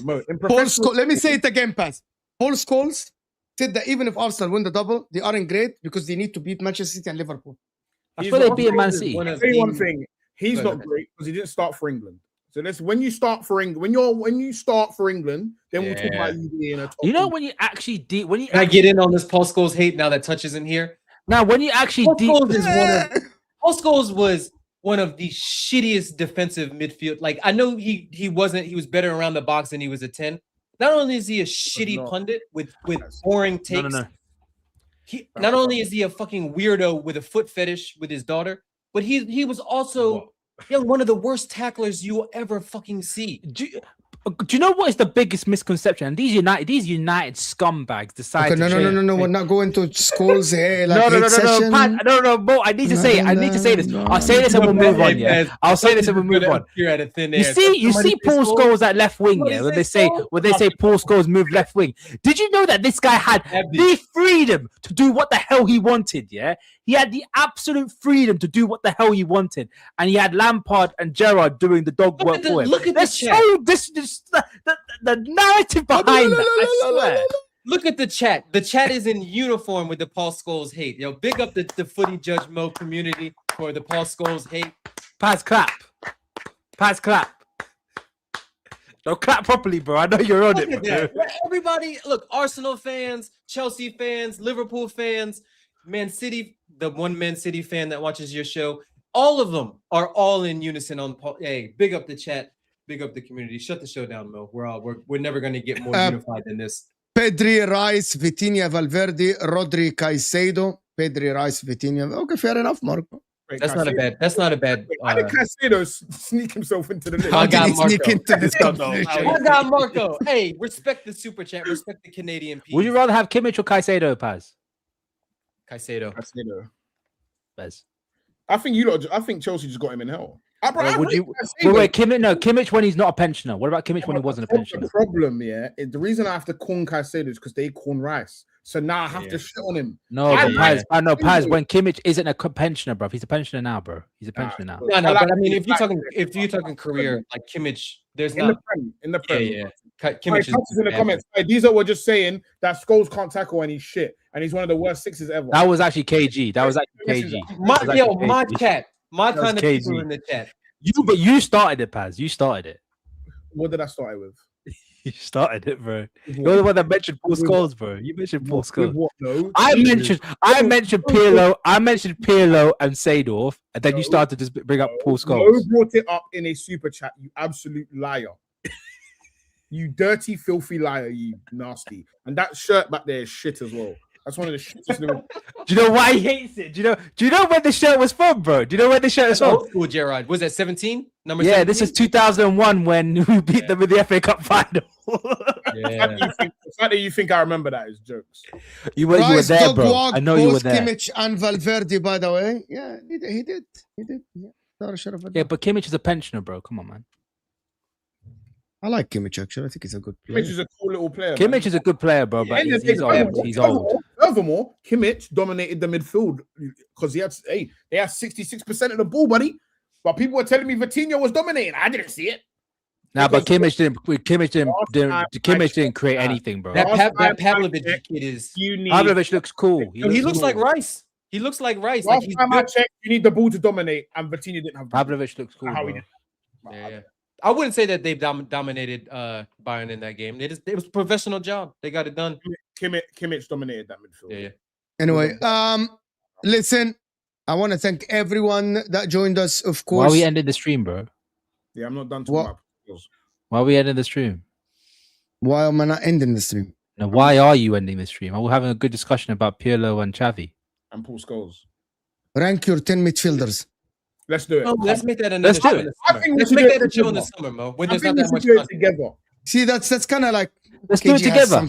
Paul Scholes. Let me say it again, Paz. Paul Scholes said that even if Arsenal win the double, they aren't great because they need to beat Manchester City and Liverpool. I feel they beat Man City. I'll tell you one thing. He's not great because he didn't start for England. So that's when you start for England. When you start for England, then we'll talk about you being a top. You know when you actually Can I get in on this Paul Scholes hate now that Touch isn't here? Now when you actually Paul Scholes was one of the shittiest defensive midfield. Like I know he was better around the box than he was a 10. Not only is he a shitty pundit with boring takes, not only is he a fucking weirdo with a foot fetish with his daughter, but he was also one of the worst tacklers you will ever fucking see. Do you know what is the biggest misconception? And these United scumbags decide. Okay, no. We're not going to Scholes here. Like no, Bo, I need to say it. I need to say this. I'll say this and we'll move on. Yeah, I'll say this and we'll move on. You see Paul Scholes at left wing. Yeah, when they say Paul Scholes moved left wing. Did you know that this guy had the freedom to do what the hell he wanted? Yeah, he had the absolute freedom to do what the hell he wanted, and he had Lampard and Gerrard doing the dog work for him. Look at the narrative behind that. I swear. Look at the chat. The chat is in uniform with the Paul Scholes hate. Yo, big up the footy Judge Mo community for the Paul Scholes hate. Paz clap. Don't clap properly, bro. I know you're on it, bro. Everybody, look, Arsenal fans, Chelsea fans, Liverpool fans, Man City, the one Man City fan that watches your show, all of them are all in unison on Paul. Hey, big up the chat. Big up the community. Shut the show down, Mo. We're never going to get more unified than this. Pedri, Rice, Vitinha, Valverde, Rodri, Caicedo. Pedri, Rice, Vitinha. Okay, fair enough, Marco. That's not a bad. How did Caicedo sneak himself into the list? I got sneak into this conversation. I got Marco. Hey, respect the super chat. Respect the Canadian people. Would you rather have Kimmich or Caicedo, Paz? Caicedo. Paz. I think Chelsea just got him in hell. Wait, Kimmich when he's not a pensioner. What about Kimmich when he wasn't a pensioner? The problem, the reason I have to corn Caicedo is because they corn Rice. So now I have to shit on him. No, Paz, when Kimmich isn't a pensioner, bro. He's a pensioner now, bro. He's a pensioner now. No, but I mean, if you're talking career, like Kimmich, there's in not the Prem. Yeah. Kimmich is in the comments. These are just saying that Scholes can't tackle and he's shit, and he's one of the worst sixes ever. That was actually KG. My kind of people in the chat. You started it, Paz. You started it. What did I start it with? You started it, bro. You're the one that mentioned Paul Scholes, bro. You mentioned Paul Scholes. What, no? I mentioned Pirlo. I mentioned Pirlo and Seedorf, and then you started to bring up Paul Scholes. Mo brought it up in a super chat. You absolute liar. You dirty, filthy liar. You nasty. And that shirt back there is shit as well. That's one of the shittest little. Do you know why he hates it? Do you know where the shirt was from, bro? Do you know where the shirt is from? Old school, Gerard. Was that 17? Number 17? This is 2001 when we beat them in the FA Cup final. The fact that you think I remember that is jokes. You were there, bro. I know you were there. Kimmich and Valverde, by the way. Yeah, he did. Yeah, but Kimmich is a pensioner, bro. Come on, man. I like Kimmich, actually. I think he's a good player. Kimmich is a cool little player. Kimmich is a good player, bro, but he's old. Furthermore, Kimmich dominated the midfield because they had 66% of the ball, buddy. But people were telling me Vitinha was dominating. I didn't see it. Nah, but Kimmich didn't create anything, bro. That Pavlovic kid is. Pavlovic looks cool. He looks like Rice. He looks like Rice. Last time I checked, you need the ball to dominate, and Vitinha didn't have. Pavlovic looks cool. Yeah. I wouldn't say that they've dominated Bayern in that game. It was a professional job. They got it done. Kimmich dominated that midfield. Yeah. Anyway, listen, I want to thank everyone that joined us, of course. Why are we ending the stream, bro? Yeah, I'm not done talking about skills. Why are we ending the stream? Why am I not ending the stream? No, why are you ending the stream? We're having a good discussion about Pirlo and Xavi. And Paul Scholes. Rank your 10 midfielders. Let's do it. Oh, let's make that another show in the summer. Let's make that a show in the summer, Mo. When there's not that much content together. See, that's kind of like let's do it together.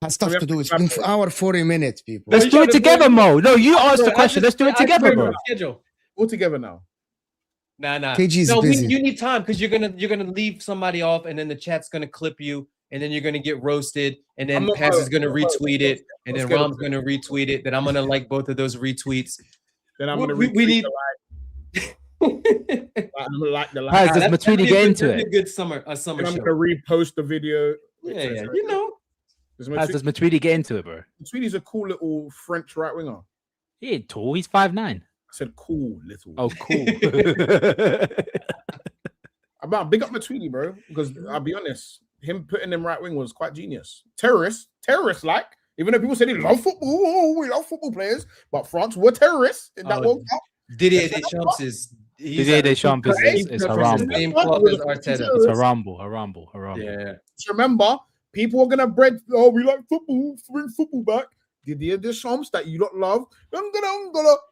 Has stuff to do. It's been hour 40 minutes, people. Let's do it together, Mo. No, you asked the question. Let's do it together, bro. All together now. Nah. KG's busy. You need time because you're gonna leave somebody off, and then the chat's gonna clip you, and then you're gonna get roasted, and then Paz is gonna retweet it, and then Rom's gonna retweet it. Then I'm gonna like both of those retweets. Then I'm gonna retweet. We need. Does Matuidi get into it? A good summer I'm show. gonna repost the video. Yeah. You know. Does Matuidi get into it, bro? Matuidi's a cool little French right winger. He ain't tall. He's 5'9". I said cool little. Oh, cool. Big up Matuidi, bro. Because I'll be honest, him putting them right wing was quite genius. Terrorists like. Even though people say they love football, we love football players, but France were terrorists in that World Cup. Didier Deschamps is Harambe. Same club as Arteta. It's Harambe. Yeah. Just remember, people are gonna we like football, bring football back. Didier Deschamps that you don't love,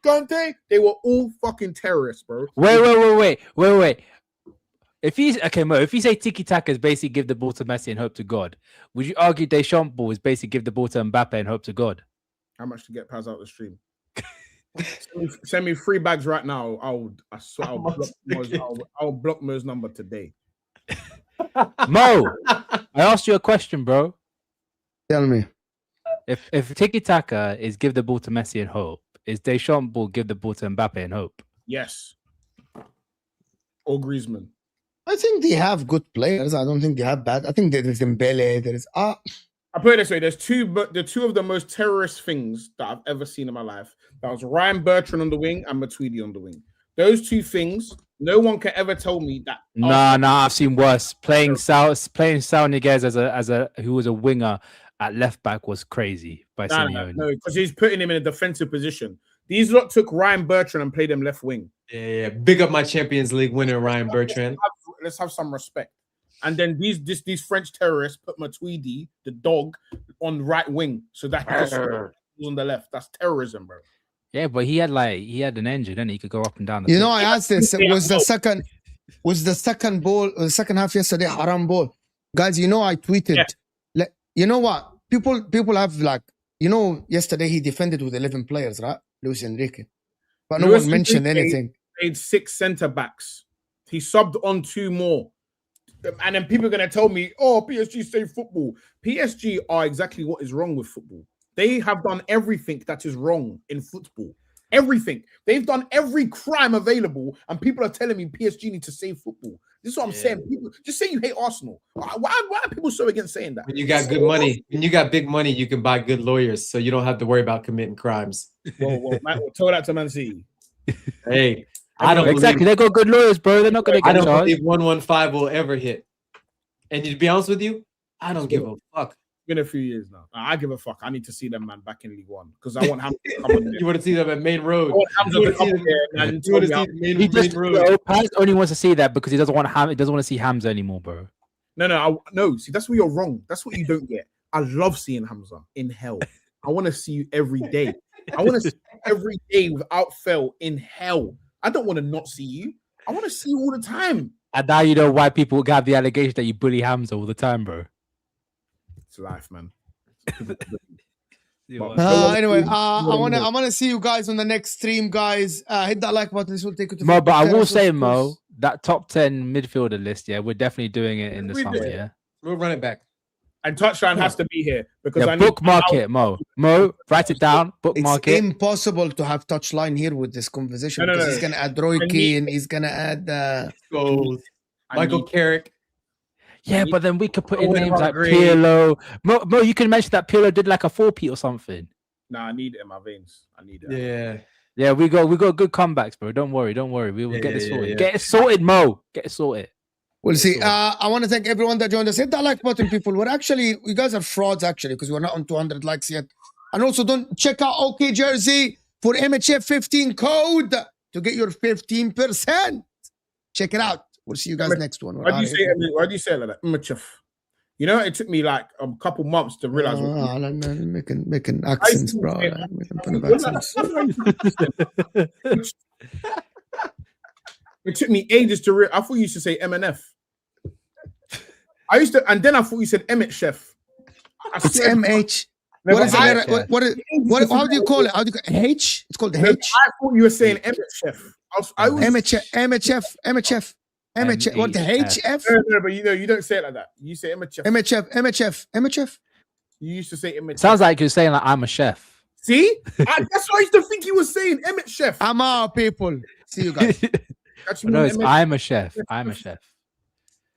Kante, they were all fucking terrorists, bro. Wait. If you say tiki taka is basically give the ball to Messi and hope to God, would you argue Deschamps ball is basically give the ball to Mbappe and hope to God? How much to get Paz out the stream? Send me 3 bags right now. I'll block Mo's number today. Mo, I asked you a question, bro. Tell me. If tiki taka is give the ball to Messi and hope, is Deschamps ball give the ball to Mbappe and hope? Yes. Or Griezmann. I think they have good players. I don't think they have bad. I think there is Dembele. There is I put it this way: there's two of the most terrorist things that I've ever seen in my life. That was Ryan Bertrand on the wing and Matuidi on the wing. Those two things, no one can ever tell me that. Nah, I've seen worse. Playing Saul Niguez as a who was a winger at left back was crazy by Simeone. No, because he's putting him in a defensive position. These lot took Ryan Bertrand and played him left wing. Yeah. Big up my Champions League winner, Ryan Bertrand. Let's have some respect. And then these French terrorists put Matuidi, the dog, on right wing so that he just on the left. That's terrorism, bro. Yeah, but he had an engine, and he could go up and down the pitch. I asked this. Was the second half yesterday haram ball? Guys, I tweeted. Yeah. You know what? People have yesterday he defended with 11 players, right? Luis Enrique. But no one mentioned anything. Played 6 centre backs. He subbed on 2 more. And then people are going to tell me, PSG save football. PSG are exactly what is wrong with football. They have done everything that is wrong in football. Everything. They've done every crime available, and people are telling me PSG need to save football. This is what I'm saying. People just say you hate Arsenal. Why are people so against saying that? When you got good money, when you got big money, you can buy good lawyers, so you don't have to worry about committing crimes. Whoa, tell that to Man City. Hey, I don't exactly. They got good lawyers, bro. They're not going to get charged. I don't believe 115 will ever hit. And to be honest with you, I don't give a fuck. It's been a few years now. I give a fuck. I need to see them, man, back in League One because I want Hamza to come on there. You want to see them at Main Road. Paz only wants to see that because he doesn't want He doesn't want to see Hamza anymore, bro. No. See, that's where you're wrong. That's what you don't get. I love seeing Hamza in hell. I want to see you every day. I want to see you every day without fail in hell. I don't want to not see you. I want to see you all the time. And now you know why people have the allegation that you bully Hamza all the time, bro. It's life, man. Anyway, I want to see you guys on the next stream, guys. Hit that like button. This will take you to Mo. But I will say, Mo, that top 10 midfielder list, we're definitely doing it in the summer. Yeah, we'll run it back. And Touchline has to be here because I need bookmark it, Mo. Mo, write it down. Bookmark it. It's impossible to have Touchline here with this conversation because he's gonna add Roy Keane. He's gonna add Michael Carrick. Yeah, but then we could put in names like Pirlo. Mo, you can mention that Pirlo did like a 4P or something. Nah, I need it in my veins. I need it. Yeah, we got good comebacks, bro. Don't worry. We will get it sorted. Yeah. Get it sorted, Mo. Get it sorted. We'll see. I want to thank everyone that joined us. Hit that like button, people. You guys are frauds, actually, because we're not on 200 likes yet. And also, don't check out OK Jersey for MHF 15 code to get your 15%. Check it out. We'll see you guys next one. Why do you say it like that? MHF. You know, it took me like a couple months to realize. Making accents, bro. Making fun of accents. It took me ages to I thought you used to say MNF. And then I thought you said Emmett Chef. It's MH. What is it? How do you call it? How do you call it? H? It's called H. I thought you were saying Emmett Chef. MHF. What the HF? No, but you don't say it like that. You say MHF. MHF. You used to say MHF. Sounds like you're saying like I'm a chef. See? That's what I used to think he was saying. Emmett Chef. I'm our people. See you guys. No, I'm a chef. I'm a chef.